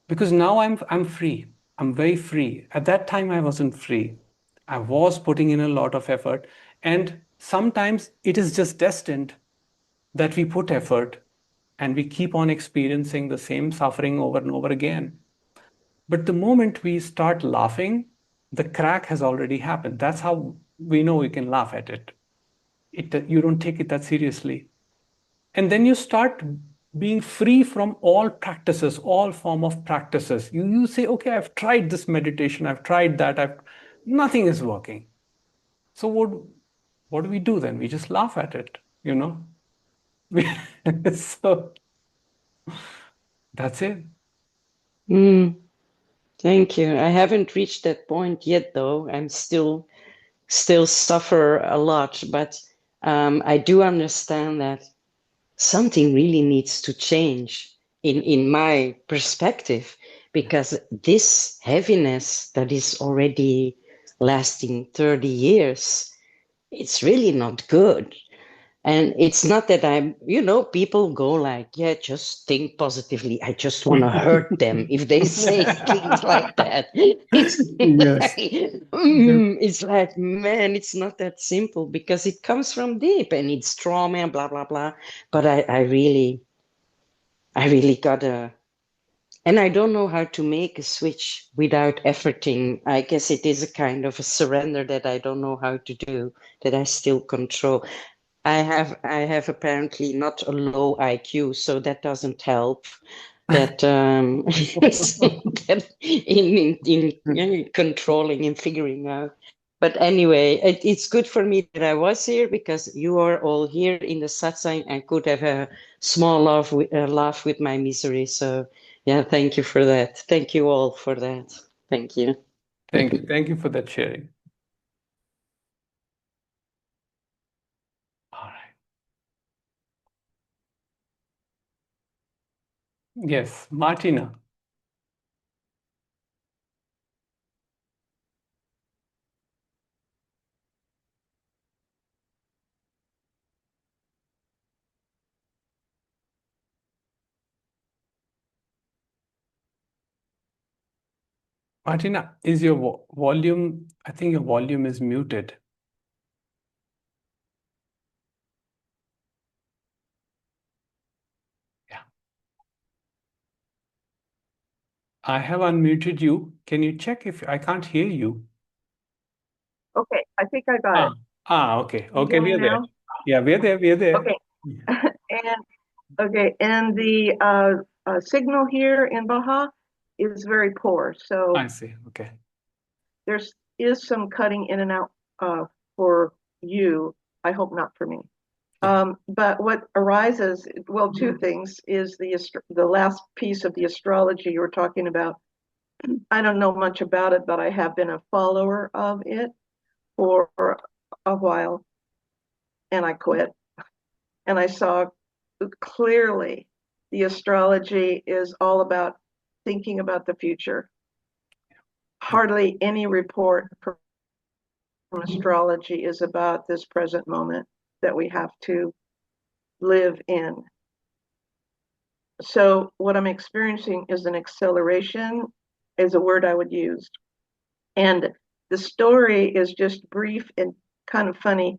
Because now I'm free. I'm very free. At that time, I wasn't free. I was putting in a lot of effort. And sometimes it is just destined that we put effort and we keep on experiencing the same suffering over and over again. But the moment we start laughing, the crack has already happened. That's how we know we can laugh at it. You don't take it that seriously. And then you start being free from all practices, all form of practices. You say, okay, I've tried this meditation, I've tried that, nothing is working. So what do we do then? We just laugh at it, you know? So that's it. Thank you. I haven't reached that point yet, though. I'm still suffer a lot, but I do understand that something really needs to change in my perspective, because this heaviness that is already lasting 30 years, it's really not good. And it's not that I'm, you know, people go like, yeah, just think positively. I just want to hurt them if they say things like that. It's Yes. it's like, man, it's not that simple, because it comes from deep and it's trauma and blah, blah, blah. But I really gotta, and I don't know how to make a switch without efforting. I guess it is a kind of a surrender that I don't know how to do, that I still control. I have apparently not a low IQ, so that doesn't help. That that in controlling and figuring out. But anyway, it's good for me that I was here, because you are all here in the satsang and could have a small laugh with my misery. So yeah, thank you for that. Thank you all for that. Thank you. Thank you for that sharing. Yes, Martina. Martina, is your volume, I think your volume is muted. Yeah. I have unmuted you. Can you check if I can't hear you? Okay, I think I got it. Okay. You Okay, hear me we're there. now? Yeah, we're there. We're there. Okay. Yeah. And the signal here in Baja is very poor, so I see. Okay. there's is some cutting in and out for you. I hope not for me. Yeah. But what arises, well, two things is the last piece of the astrology you were talking about. I don't know much about it, but I have been a follower of it for a while, and I quit. And I saw clearly the astrology is all about thinking about the future. Hardly any report from astrology is about this present moment that we have to live in. So what I'm experiencing is an acceleration, is a word I would use. And the story is just brief and kind of funny.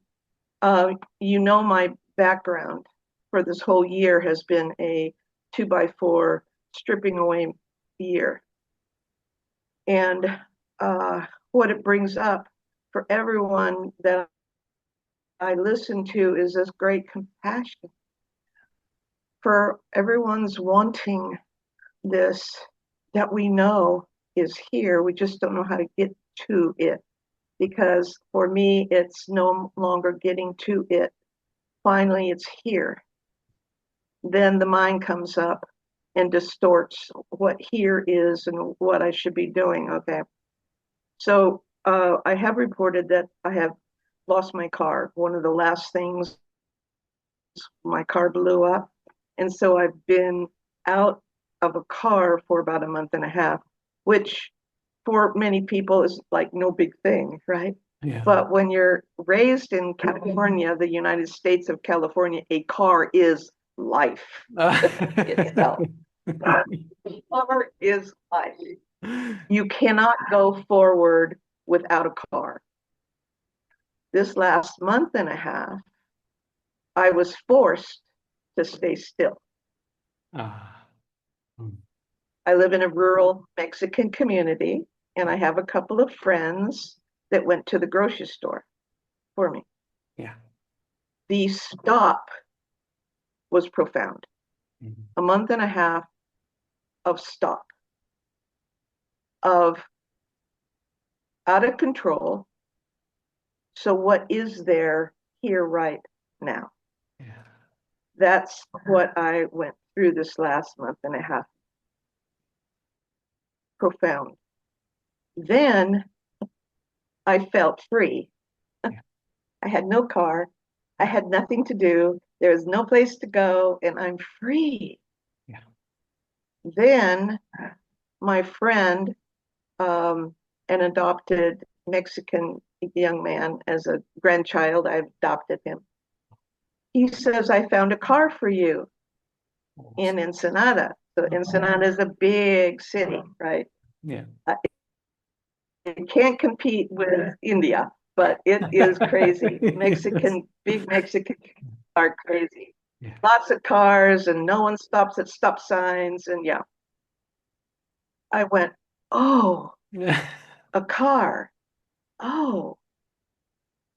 My background for this whole year has been a 2x4 stripping away year. And what it brings up for everyone that I listen to is this great compassion for everyone's wanting this that we know is here. We just don't know how to get to it. Because for me, it's no longer getting to it. Finally, it's here. Then the mind comes up and distorts what here is and what I should be doing. Okay. So I have reported that I have lost my car. One of the last things, my car blew up. And so I've been out of a car for about a month and a half, which for many people is like no big thing, right? Yeah. But when you're raised in California, the United States of California, a car is life itself. A car is life. You cannot go forward without a car. This last month and a half, I was forced to stay still. I live in a rural Mexican community, and I have a couple of friends that went to the grocery store for me. Yeah. The stop was profound. Mm-hmm. A month and a half of stop, of out of control. So what is there here right now? Yeah. That's what I went through this last month and a half. Profound. Then I felt free. Yeah. I had no car. I had nothing to do. There was no place to go, and I'm free. Yeah. Then my friend, an adopted Mexican young man, as a grandchild, I adopted him. He says, I found a car for you in Ensenada. So Ensenada is a big city, right? Yeah. It can't compete with India, but it is crazy. Big Mexican are crazy. Yeah. Lots of cars and no one stops at stop signs. And yeah, I went, oh, a car. Oh,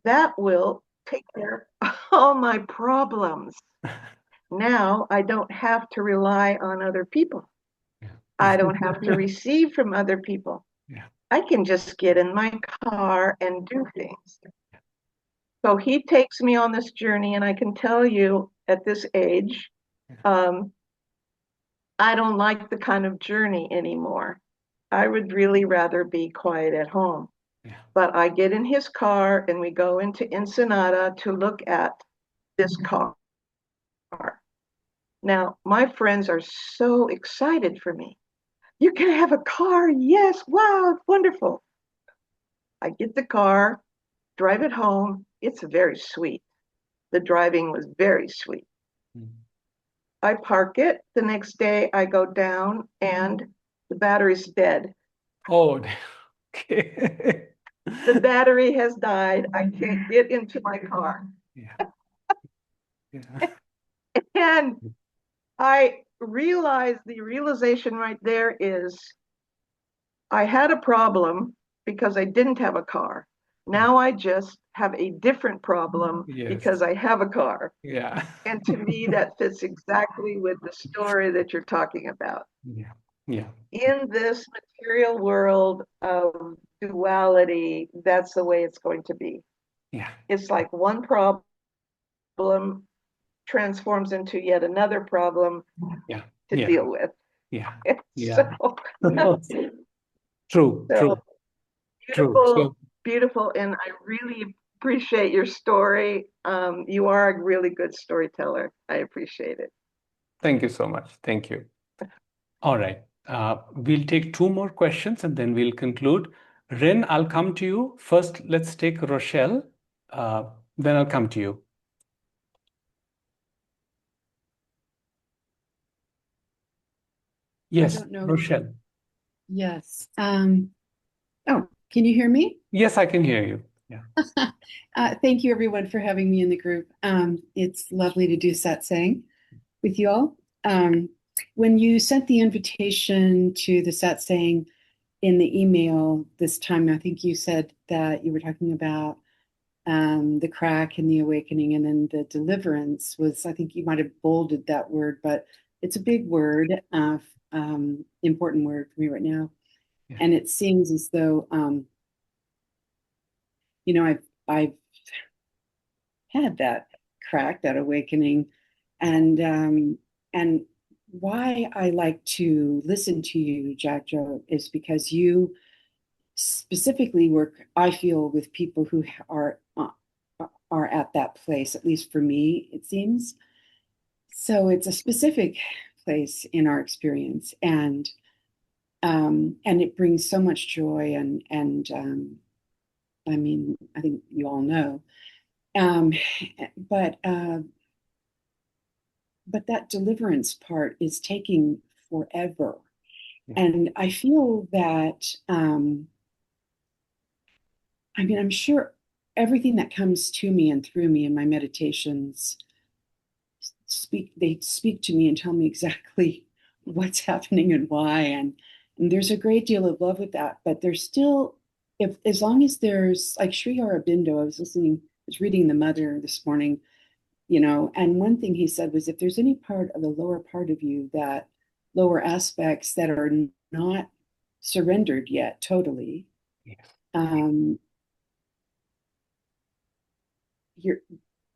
that will take care of all my problems. Now I don't have to rely on other people. Yeah. I don't have to receive from other people. Yeah. I can just get in my car and do things. So he takes me on this journey, and I can tell you at this age, I don't like the kind of journey anymore. I would really rather be quiet at home. Yeah. But I get in his car and we go into Ensenada to look at this car. Now, my friends are so excited for me. You can have a car. Yes. Wow. Wonderful. I get the car, drive it home. It's very sweet. The driving was very sweet. Mm. I park it. The next day I go down and the battery's dead. Oh, okay. The battery has died. I can't get into my car. Yeah. Yeah. And I realized the realization right there is I had a problem because I didn't have a car. Now I just have a different problem Yes. because I have a car. Yeah. And to me, that fits exactly with the story that you're talking about. Yeah. Yeah. In this material world of duality, that's the way it's going to be. Yeah. It's like one problem transforms into yet another problem Yeah. to Yeah. deal with. Yeah. So, True. so True. True. beautiful, So beautiful. And I really appreciate your story. You are a really good storyteller. I appreciate it. thank you so much. Thank you. All right. We'll take two more questions and then we'll conclude. Rin, I'll come to you. First, let's take Rochelle. Then I'll come to you. Yes, don't know. Rochelle. Yes. Oh, can you hear me? Yes, I can hear you. Yeah. Thank you, everyone, for having me in the group. It's lovely to do Satsang with you all. When you sent the invitation to the Satsang in the email this time, I think you said that you were talking about the crack and the awakening, and then the deliverance was, I think you might have bolded that word, but it's a big word, important word for me right now. Yeah. And it seems as though, I've had that crack, that awakening, and why I like to listen to you, Jagjot, is because you specifically work, I feel, with people who are at that place. At least for me, it seems. So it's a specific place in our experience, and it brings so much joy, and I mean, I think you all know, but that deliverance part is taking forever. Yeah. And I feel that, I mean, I'm sure everything that comes to me and through me in my meditations they speak to me and tell me exactly what's happening and why. And there's a great deal of love with that. But there's still, if as long as there's, like Sri Aurobindo, I was reading The Mother this morning, and one thing he said was, if there's any part of the lower part of you, that lower aspects that are not surrendered yet totally, Yes.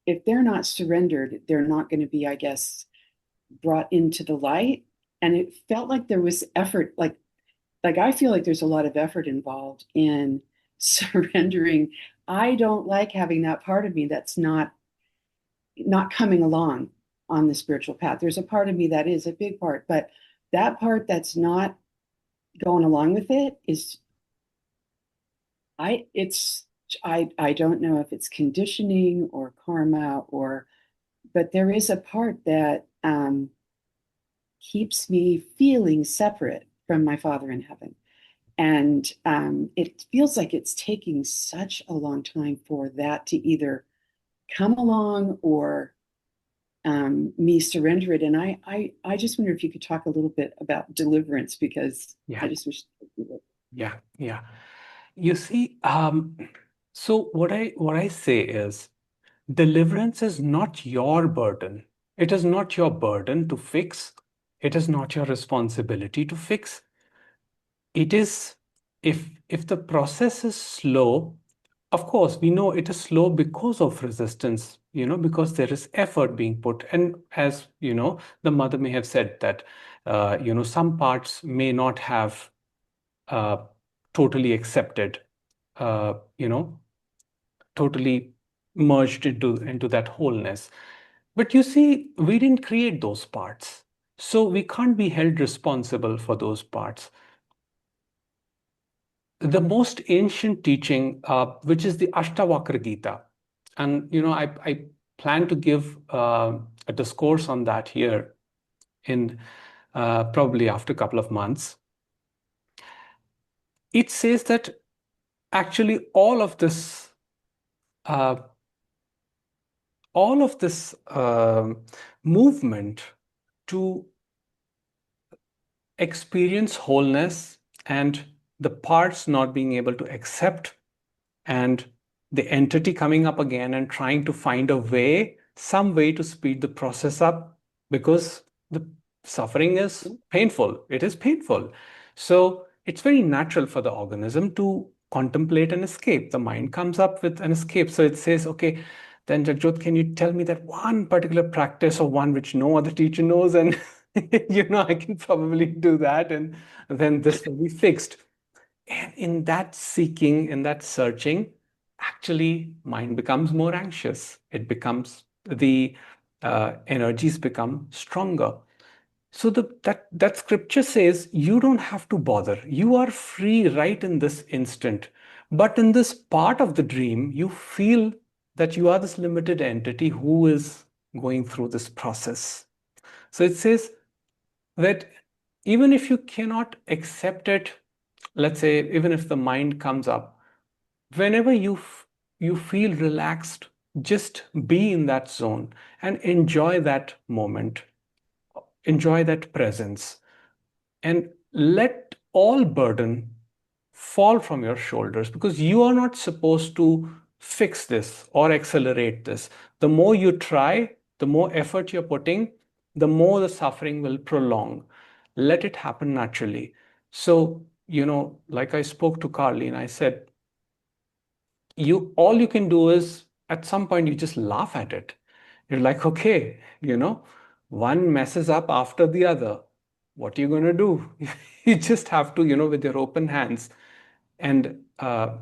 if they're not surrendered, they're not going to be, I guess, brought into the light. And it felt like there was effort, like I feel like there's a lot of effort involved in surrendering. I don't like having that part of me that's not coming along on the spiritual path. There's a part of me that is a big part, but that part that's not going along with it is, I don't know if it's conditioning or karma, but there is a part that keeps me feeling separate from my Father in heaven. And it feels like it's taking such a long time for that to either come along or me surrender it. And I just wonder if you could talk a little bit about deliverance, because Yeah. I just wish you would. Yeah. Yeah. You see, so what I say is, deliverance is not your burden. It is not your burden to fix. It is not your responsibility to fix. It is, if the process is slow, of course, we know it is slow because of resistance, because there is effort being put. And as the mother may have said that, some parts may not have totally accepted, totally merged into that wholeness. But you see, we didn't create those parts. So we can't be held responsible for those parts. The most ancient teaching, which is the Ashtavakra Gita, and I plan to give a discourse on that here in probably after a couple of months. It says that actually uh, all of this movement to experience wholeness and the parts not being able to accept and the entity coming up again and trying to find a way, some way to speed the process up, because the suffering is painful. It is painful. So it's very natural for the organism to contemplate an escape. The mind comes up with an escape. So it says, okay, then Jagjot, can you tell me that one particular practice or one which no other teacher knows? And I can probably do that, and then this will be fixed. And in that seeking, in that searching, actually mind becomes more anxious. The energies become stronger. So that scripture says you don't have to bother. You are free right in this instant. But in this part of the dream, you feel that you are this limited entity who is going through this process. So it says that even if you cannot accept it, let's say, even if the mind comes up, whenever you feel relaxed, just be in that zone and enjoy that moment, enjoy that presence, and let all burden fall from your shoulders, because you are not supposed to fix this or accelerate this. The more you try, the more effort you're putting, the more the suffering will prolong. Let it happen naturally. So, like I spoke to Carly and I said, all you can do is at some point you just laugh at it. You're like, okay, one messes up after the other. What are you going to do? You just have to, with your open hands. And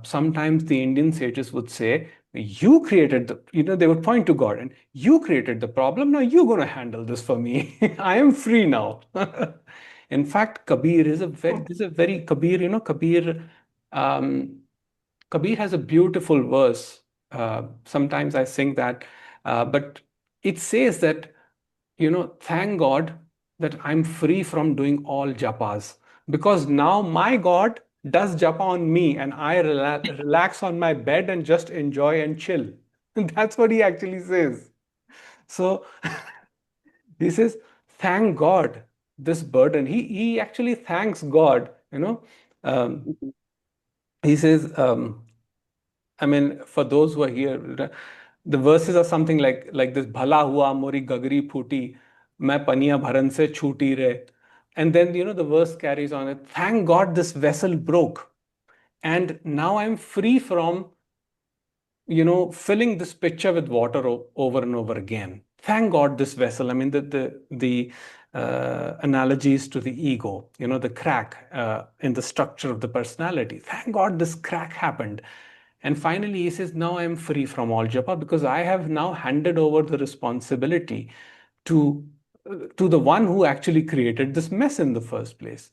sometimes the Indian sages would say, you created they would point to God and you created the problem. Now you're going to handle this for me. I am free now. In fact, Kabir um, Kabir has a beautiful verse. Sometimes I sing that, but it says that, thank God that I'm free from doing all japas, because now my God does japa on me and I relax on my bed and just enjoy and chill. That's what he actually says. So he says, thank God this burden. He actually thanks God. Um, he says, I mean, for those who are here, the verses are something like this: "Bhala hua mori gagri phuti, मैं पनिया भरन से छूटी रे." And then the verse carries on it. Thank God this vessel broke, and now I'm free from filling this pitcher with water over and over again. Thank God this vessel. I mean, the analogies to the ego, the crack in the structure of the personality. Thank God this crack happened. And finally, he says, now I'm free from all japa, because I have now handed over the responsibility to the one who actually created this mess in the first place.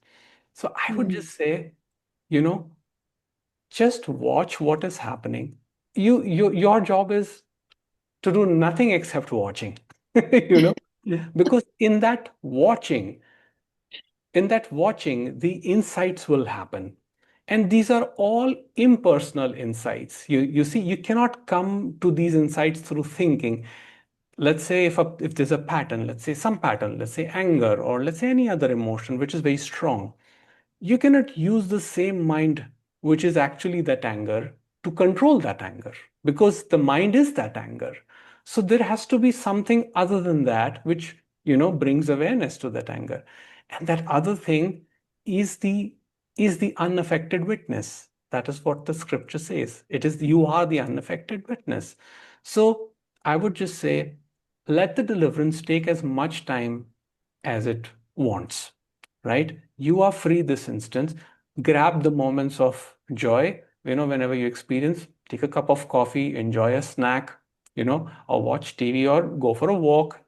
So I would just say, just watch what is happening. Your job is to do nothing except watching. Yeah. Because in that watching, the insights will happen. And these are all impersonal insights. You see, you cannot come to these insights through thinking. Let's say if there's a pattern, let's say some pattern, let's say anger, or let's say any other emotion which is very strong, you cannot use the same mind, which is actually that anger, to control that anger, because the mind is that anger. So there has to be something other than that, which, brings awareness to that anger. And that other thing is the unaffected witness. That is what the scripture says. It is, you are the unaffected witness. So I would just say, let the deliverance take as much time as it wants, right? You are free this instance. Grab the moments of joy, whenever you experience, take a cup of coffee, enjoy a snack, or watch TV or go for a walk,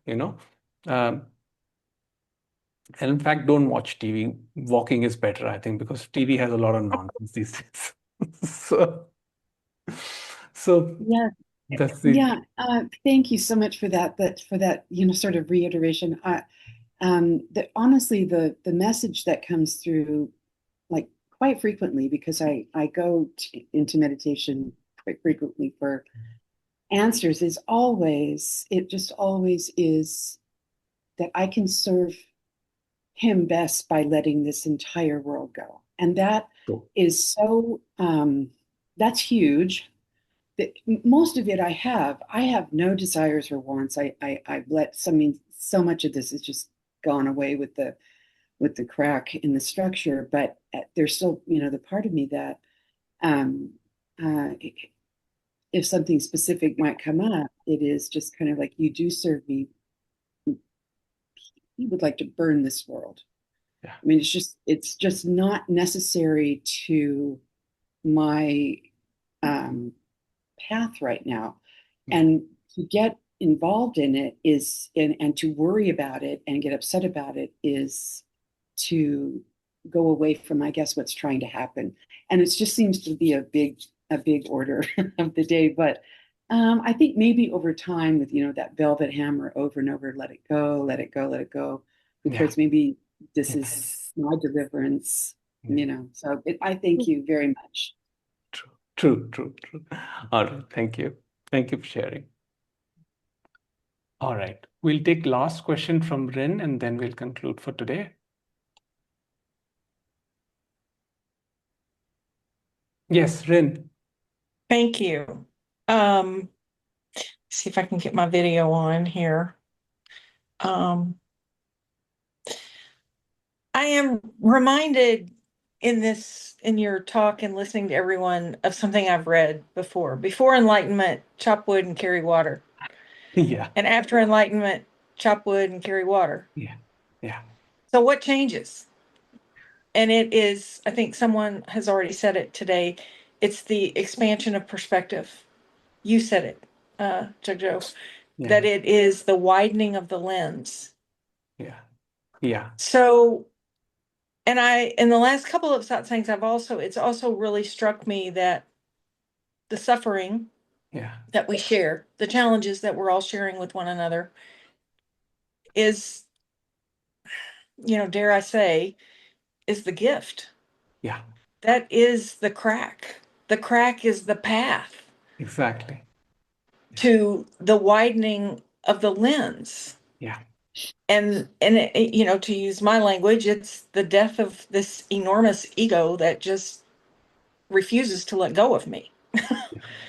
Um, and in fact, don't watch TV. Walking is better, I think, because TV has a lot of nonsense these days. So, so Yeah. that's Yeah. Thank you so much for that. Sort of reiteration. Honestly, the message that comes through, like, quite frequently, because I go into meditation quite frequently for answers, it just always is that I can serve him best by letting this entire world go. And that cool. is so, that's huge. Most of it I have no desires or wants. I've let so much of this has just gone away with the crack in the structure, but there's still, the part of me that, um, uh, if something specific might come up, it is just kind of like, you do serve me. He would like to burn this world. Yeah. I mean, it's just not necessary to my path right now. And to get involved in it and to worry about it and get upset about it is to go away from, I guess, what's trying to happen. And it just seems to be a big order of the day. But I think maybe over time, with that velvet hammer over and over, let it go, let it go, let it go, because maybe this is my deliverance. So I thank you very much. True. All right. Thank you. Thank you for sharing. All right. We'll take last question from Rin, and then we'll conclude for today. Yes, Rin. Thank you. See if I can get my video on here. I am reminded in your talk and listening to everyone of something I've read before. Before enlightenment, chop wood and carry water. Yeah. And after enlightenment, chop wood and carry water. Yeah. So what changes? And it is, I think someone has already said it today, it's the expansion of perspective. You said it, Jagjot, that it is the widening of the lens. Yeah. So, and in the last couple of satsangs, it's also really struck me that the suffering that we share, the challenges that we're all sharing with one another is, dare I say, is the gift. Yeah. That is the crack. The crack is the path. Exactly. To the widening of the lens. Yeah. And to use my language, it's the death of this enormous ego that just refuses to let go of me.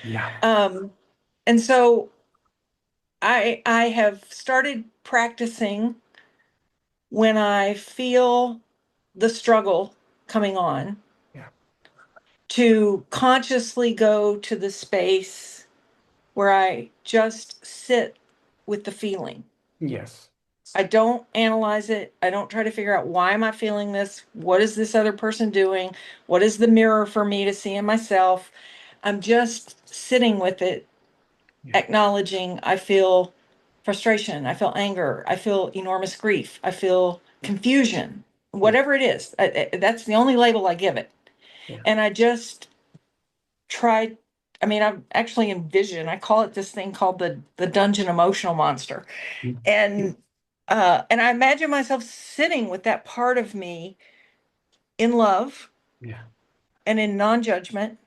Yeah. And so I have started practicing when I feel the struggle coming on, to consciously go to the space where I just sit with the feeling. Yes. I don't analyze it. I don't try to figure out, why am I feeling this? What is this other person doing? What is the mirror for me to see in myself? I'm just sitting with it, acknowledging I feel frustration. I feel anger. I feel enormous grief. I feel confusion, whatever it is. That's the only label I give it. And I just try. I actually envision, I call it this thing called the dungeon emotional monster. And I imagine myself sitting with that part of me in love and in non-judgment.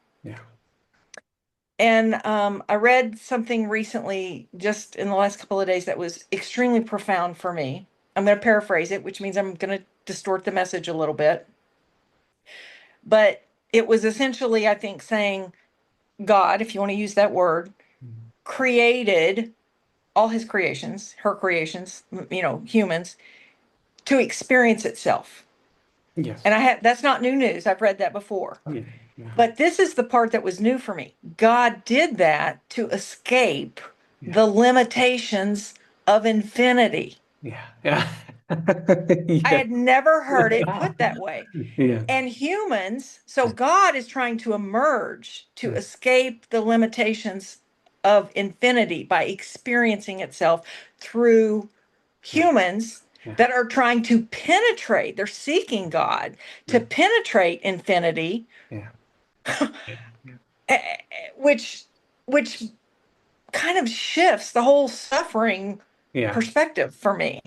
And I read something recently, just in the last couple of days, that was extremely profound for me. I'm going to paraphrase it, which means I'm going to distort the message a little bit. But it was essentially, I think, saying God, if you want to use that word, created all his creations, her creations, humans, to experience itself. Yes. And that's not new news. I've read that before. But this is the part that was new for me. God did that to escape the limitations of infinity. Yeah. I had never heard it put that way. And humans, so God is trying to emerge to escape the limitations of infinity by experiencing itself through humans that are trying to penetrate, they're seeking God to penetrate infinity, which kind of shifts the whole suffering perspective for me.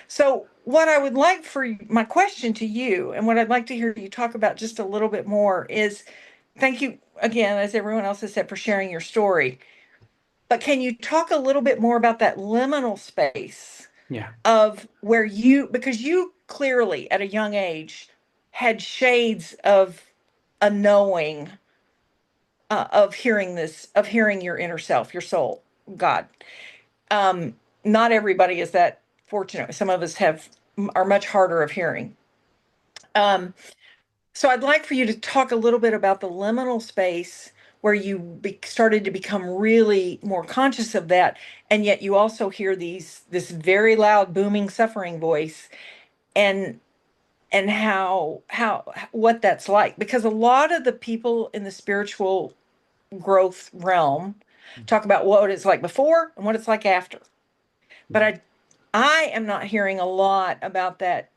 So what I would like my question to you, and what I'd like to hear you talk about just a little bit more, is thank you again, as everyone else has said, for sharing your story. But can you talk a little bit more about that liminal space of where because you clearly at a young age had shades of a knowing, of hearing your inner self, your soul, God. Not everybody is that fortunate. Some of us are much harder of hearing. So I'd like for you to talk a little bit about the liminal space where you started to become really more conscious of that, and yet you also hear this very loud, booming, suffering voice, and how what that's like. Because a lot of the people in the spiritual growth realm talk about what it's like before and what it's like after. But I am not hearing a lot about that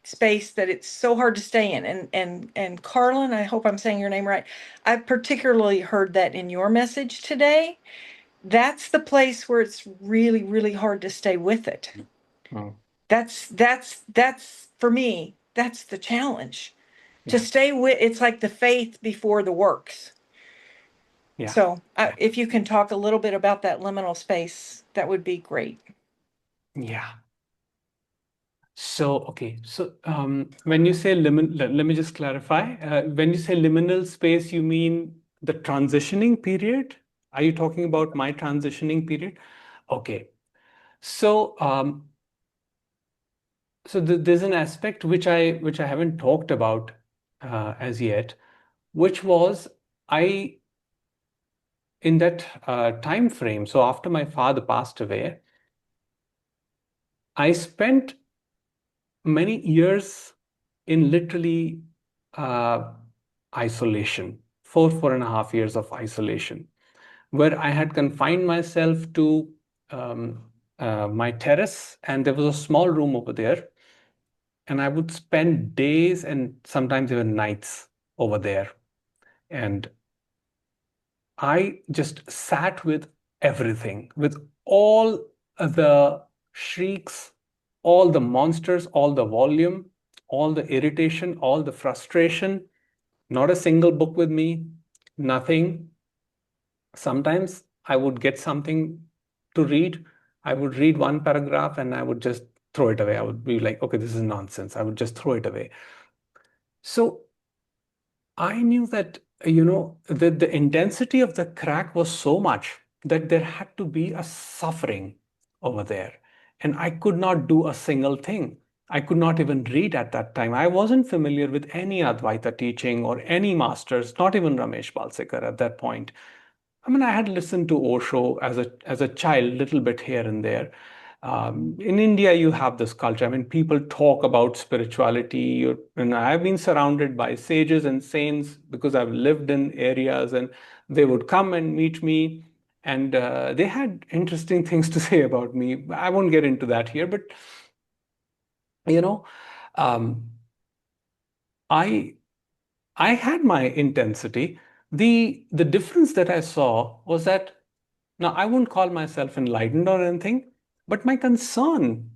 space that it's so hard to stay in. And Carlin, I hope I'm saying your name right. I particularly heard that in your message today. That's the place where it's really, really hard to stay with it. That's for me, that's the challenge. To stay with, it's like the faith before the works. So if you can talk a little bit about that liminal space, that would be great. So, okay. So, when you say let me just clarify. When you say liminal space, you mean the transitioning period? Are you talking about my transitioning period? Okay. So, there's an aspect which I haven't talked about as yet, which was in that time frame. So after my father passed away, I spent many years in literally isolation, 4.5 years of isolation, where I had confined myself to my terrace, and there was a small room over there, and I would spend days and sometimes even nights over there. And I just sat with everything, with all the shrieks, all the monsters, all the volume, all the irritation, all the frustration. Not a single book with me, nothing. Sometimes I would get something to read. I would read one paragraph and I would just throw it away. I would be like, okay, this is nonsense. I would just throw it away. So I knew that, the intensity of the crack was so much that there had to be a suffering over there. And I could not do a single thing. I could not even read at that time. I wasn't familiar with any Advaita teaching or any masters, not even Ramesh Balsekar at that point. I mean, I had listened to Osho as a child, little bit here and there. In India, you have this culture. I mean, people talk about spirituality, and I've been surrounded by sages and saints because I've lived in areas, and they would come and meet me, and they had interesting things to say about me. I won't get into that here, but um, I I had my intensity. The difference that I saw was that now I wouldn't call myself enlightened or anything, but my concern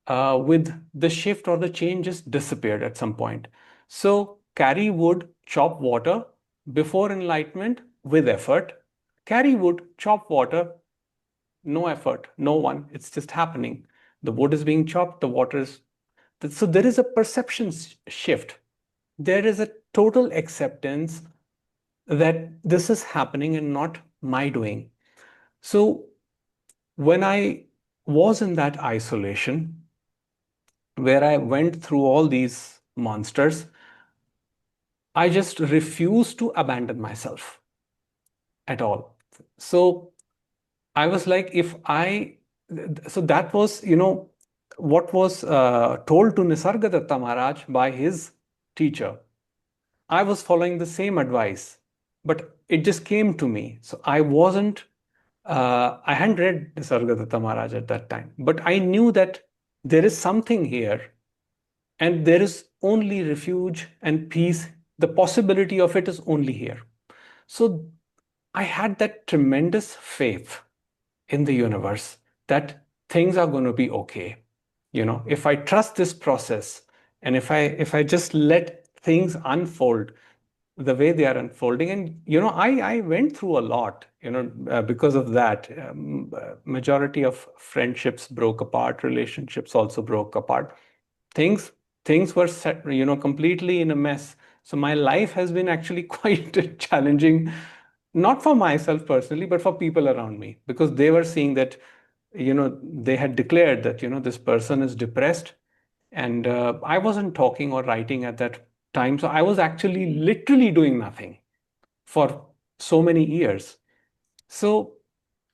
with the shift or the change just disappeared at some point. So carry wood, chop water before enlightenment with effort. Carry wood, chop water, no effort, no one. It's just happening. The wood is being chopped, the water is. So there is a perception shift. There is a total acceptance that this is happening and not my doing. So when I was in that isolation, where I went through all these monsters, I just refused to abandon myself at all. So I was like, so that was, what was told to Nisargadatta Maharaj by his teacher. I was following the same advice, but it just came to me. So I wasn't I hadn't read Nisargadatta Maharaj at that time, but I knew that there is something here and there is only refuge and peace. The possibility of it is only here. So I had that tremendous faith in the universe that things are going to be okay. If I trust this process and if I just let things unfold the way they are unfolding, and I went through a lot, because of that. Majority of friendships broke apart, relationships also broke apart. Things were set, completely in a mess. So my life has been actually quite challenging, not for myself personally, but for people around me, because they were seeing that, they had declared that, this person is depressed. And I wasn't talking or writing at that time. So I was actually literally doing nothing for so many years. So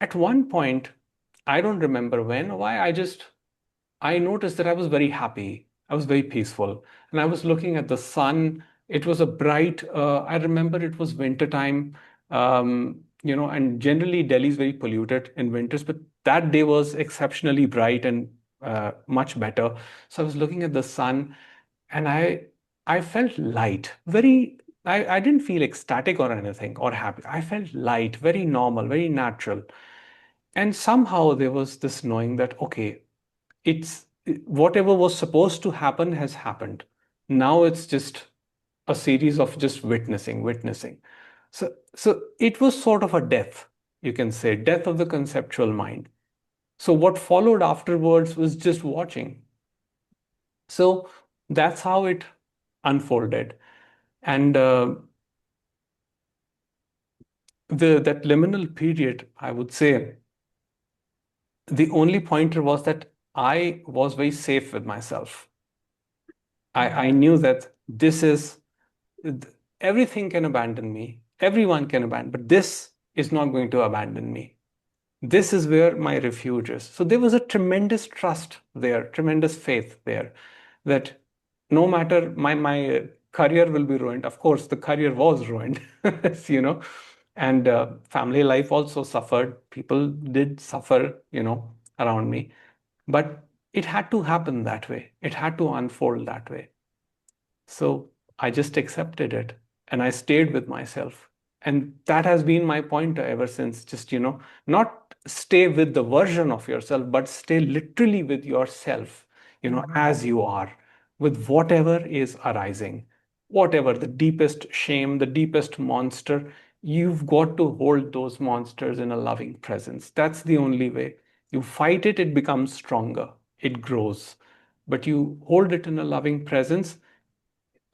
at one point, I don't remember when or why, I noticed that I was very happy. I was very peaceful. And I was looking at the sun. It was a bright, I remember it was winter time, and generally Delhi is very polluted in winters, but that day was exceptionally bright and much better. So I was looking at the sun and I felt light, I didn't feel ecstatic or anything or happy. I felt light, very normal, very natural. And somehow there was this knowing that, okay, it's whatever was supposed to happen has happened. Now it's just a series of just witnessing. So it was sort of a death, you can say, death of the conceptual mind. So what followed afterwards was just watching. So that's how it unfolded. And that liminal period, I would say, the only pointer was that I was very safe with myself. I knew that this is everything can abandon me, everyone can abandon, but this is not going to abandon me. This is where my refuge is. So there was a tremendous trust there, tremendous faith there, that no matter my career will be ruined. Of course, the career was ruined, and family life also suffered. People did suffer, around me, but it had to happen that way. It had to unfold that way. So I just accepted it and I stayed with myself. And that has been my pointer ever since. Just, not stay with the version of yourself, but stay literally with yourself, as you are, with whatever is arising, whatever the deepest shame, the deepest monster, you've got to hold those monsters in a loving presence. That's the only way. You fight it, it becomes stronger, it grows. But you hold it in a loving presence.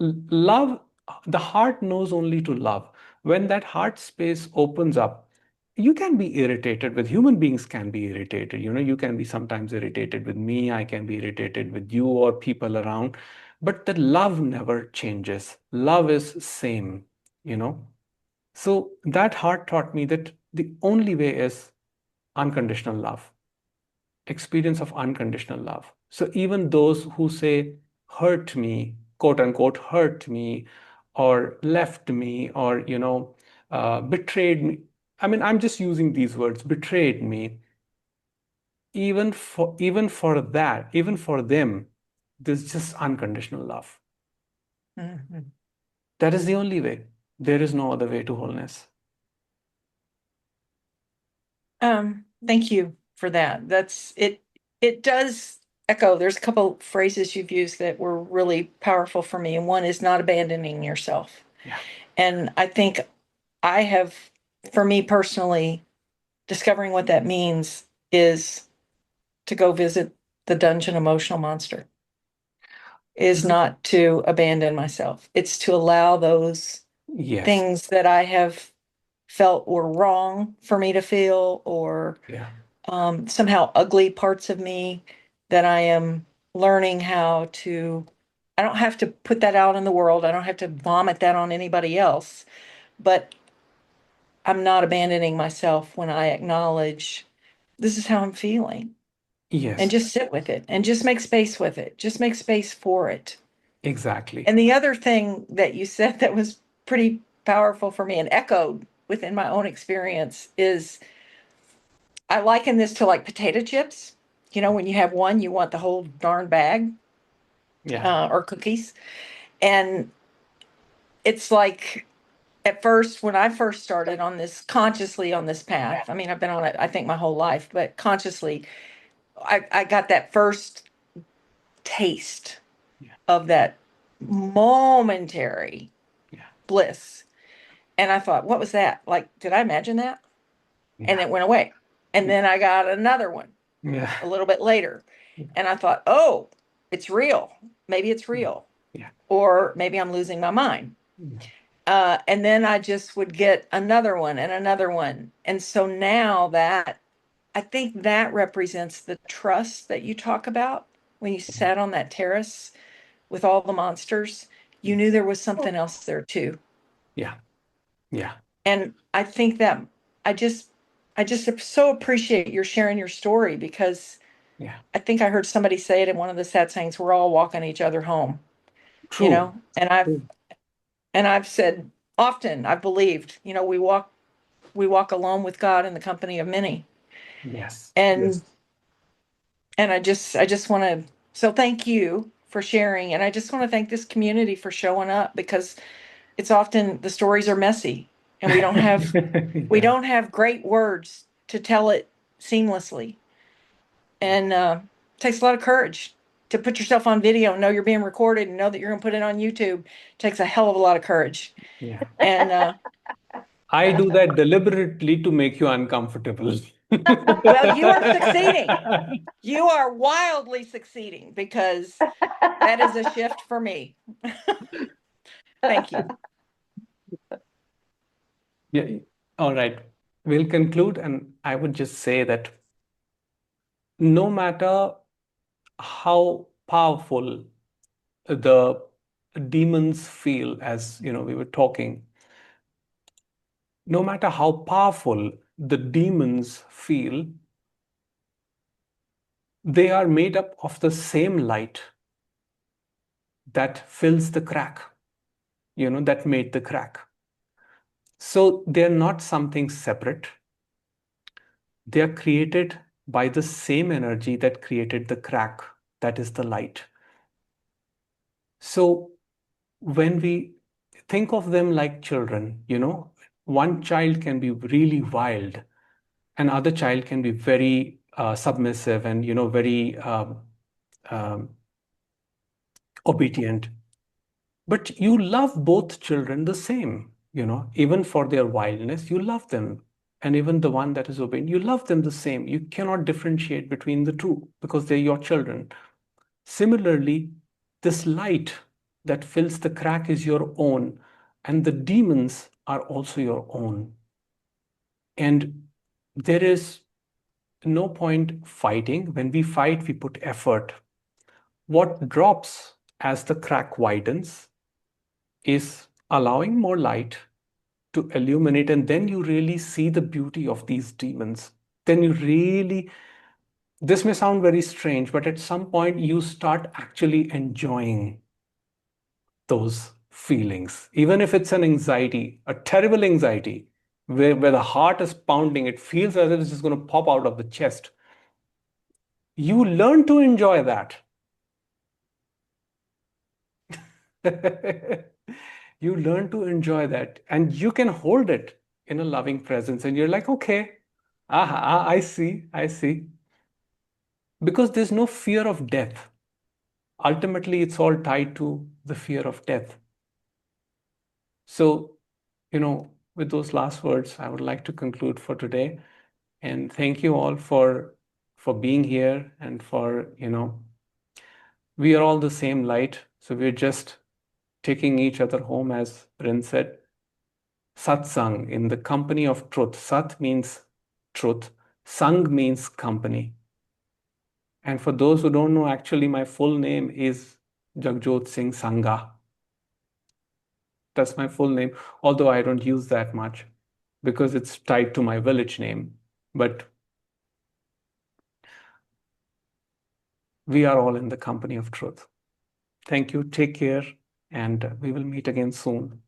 Love, the heart knows only to love. When that heart space opens up, you can be irritated with human beings, can be irritated. You can be sometimes irritated with me, I can be irritated with you or people around, but the love never changes. Love is same, you know. So that heart taught me that the only way is unconditional love, experience of unconditional love. So even those who say, hurt me, quote unquote, hurt me, or left me, or, betrayed me. I mean, I'm just using these words, betrayed me. Even for that, even for them, there's just unconditional love. Mhm. That is the only way. There is no other way to wholeness. Thank you for that. It does echo. There's a couple phrases you've used that were really powerful for me, and one is not abandoning yourself. Yeah. And I think I have, for me personally, discovering what that means is to go visit the dungeon emotional monster, is not to abandon myself. It's to allow those Yes. things that I have felt were wrong for me to feel, or Yeah. somehow ugly parts of me that I am learning how to. I don't have to put that out in the world. I don't have to vomit that on anybody else, but I'm not abandoning myself when I acknowledge this is how I'm feeling, Yes. and just sit with it and just make space with it. Just make space for it. Exactly. And the other thing that you said that was pretty powerful for me and echoed within my own experience is I liken this to like potato chips. You know, when you have one, you want the whole darn bag, or cookies. And it's like, at first, when I first started on this consciously on this path, I mean, I've been on it, I think, my whole life, but consciously, I got that first taste of that momentary bliss. And I thought, what was that? Like, did I imagine that? And it went away. And then I got another one a little bit later. And I thought, oh, it's real. Maybe it's real. Or maybe I'm losing my mind. And then I just would get another one and another one. And so now that, I think that represents the trust that you talk about when you sat on that terrace with all the monsters. You knew there was something else there too. Yeah. Yeah. And I think that I just so appreciate your sharing your story, because I think I heard somebody say it in one of the satsangs, we're all walking each other home. True. You know, and I've said often, I've believed, you know, we walk alone with God in the company of many. Yes. And I just want to, so thank you for sharing. And I just want to thank this community for showing up, because it's often the stories are messy and we don't have we don't have great words to tell it seamlessly. And it takes a lot of courage to put yourself on video and know you're being recorded and know that you're going to put it on YouTube. It takes a hell of a lot of courage. Yeah. And I do that deliberately to make you uncomfortable. well, you are succeeding. You are wildly succeeding, because that is a shift for me. Thank you. Yeah. All right. We'll conclude. And I would just say that no matter how powerful the demons feel, as you know, we were talking, no matter how powerful the demons feel, they are made up of the same light that fills the crack, you know, that made the crack. So they're not something separate. They are created by the same energy that created the crack, that is the light. So when we think of them like children, you know, one child can be really wild, and other child can be very submissive and, you know, very um, obedient. But you love both children the same, you know, even for their wildness, you love them. And even the one that is obedient, you love them the same. You cannot differentiate between the two because they're your children. Similarly, this light that fills the crack is your own, and the demons are also your own. And there is no point fighting. When we fight, we put effort. What drops as the crack widens is allowing more light to illuminate, and then you really see the beauty of these demons. Then you really, this may sound very strange, but at some point you start actually enjoying those feelings, even if it's an anxiety, a terrible anxiety, where the heart is pounding, it feels as if it's just going to pop out of the chest. You learn to enjoy that. You learn to enjoy that, and you can hold it in a loving presence, and you're like, okay, I see, I see. Because there's no fear of death. Ultimately, it's all tied to the fear of death. So, you know, with those last words, I would like to conclude for today. And thank you all for being here, and for, you know, we are all the same light. So we're just taking each other home, as Rin said. Satsang, in the company of truth. Sat means truth. Sang means company. And for those who don't know, actually, my full name is Jagjot Singh Sangha. That's my full name, although I don't use that much because it's tied to my village name. But we are all in the company of truth. Thank you. Take care. And we will meet again soon.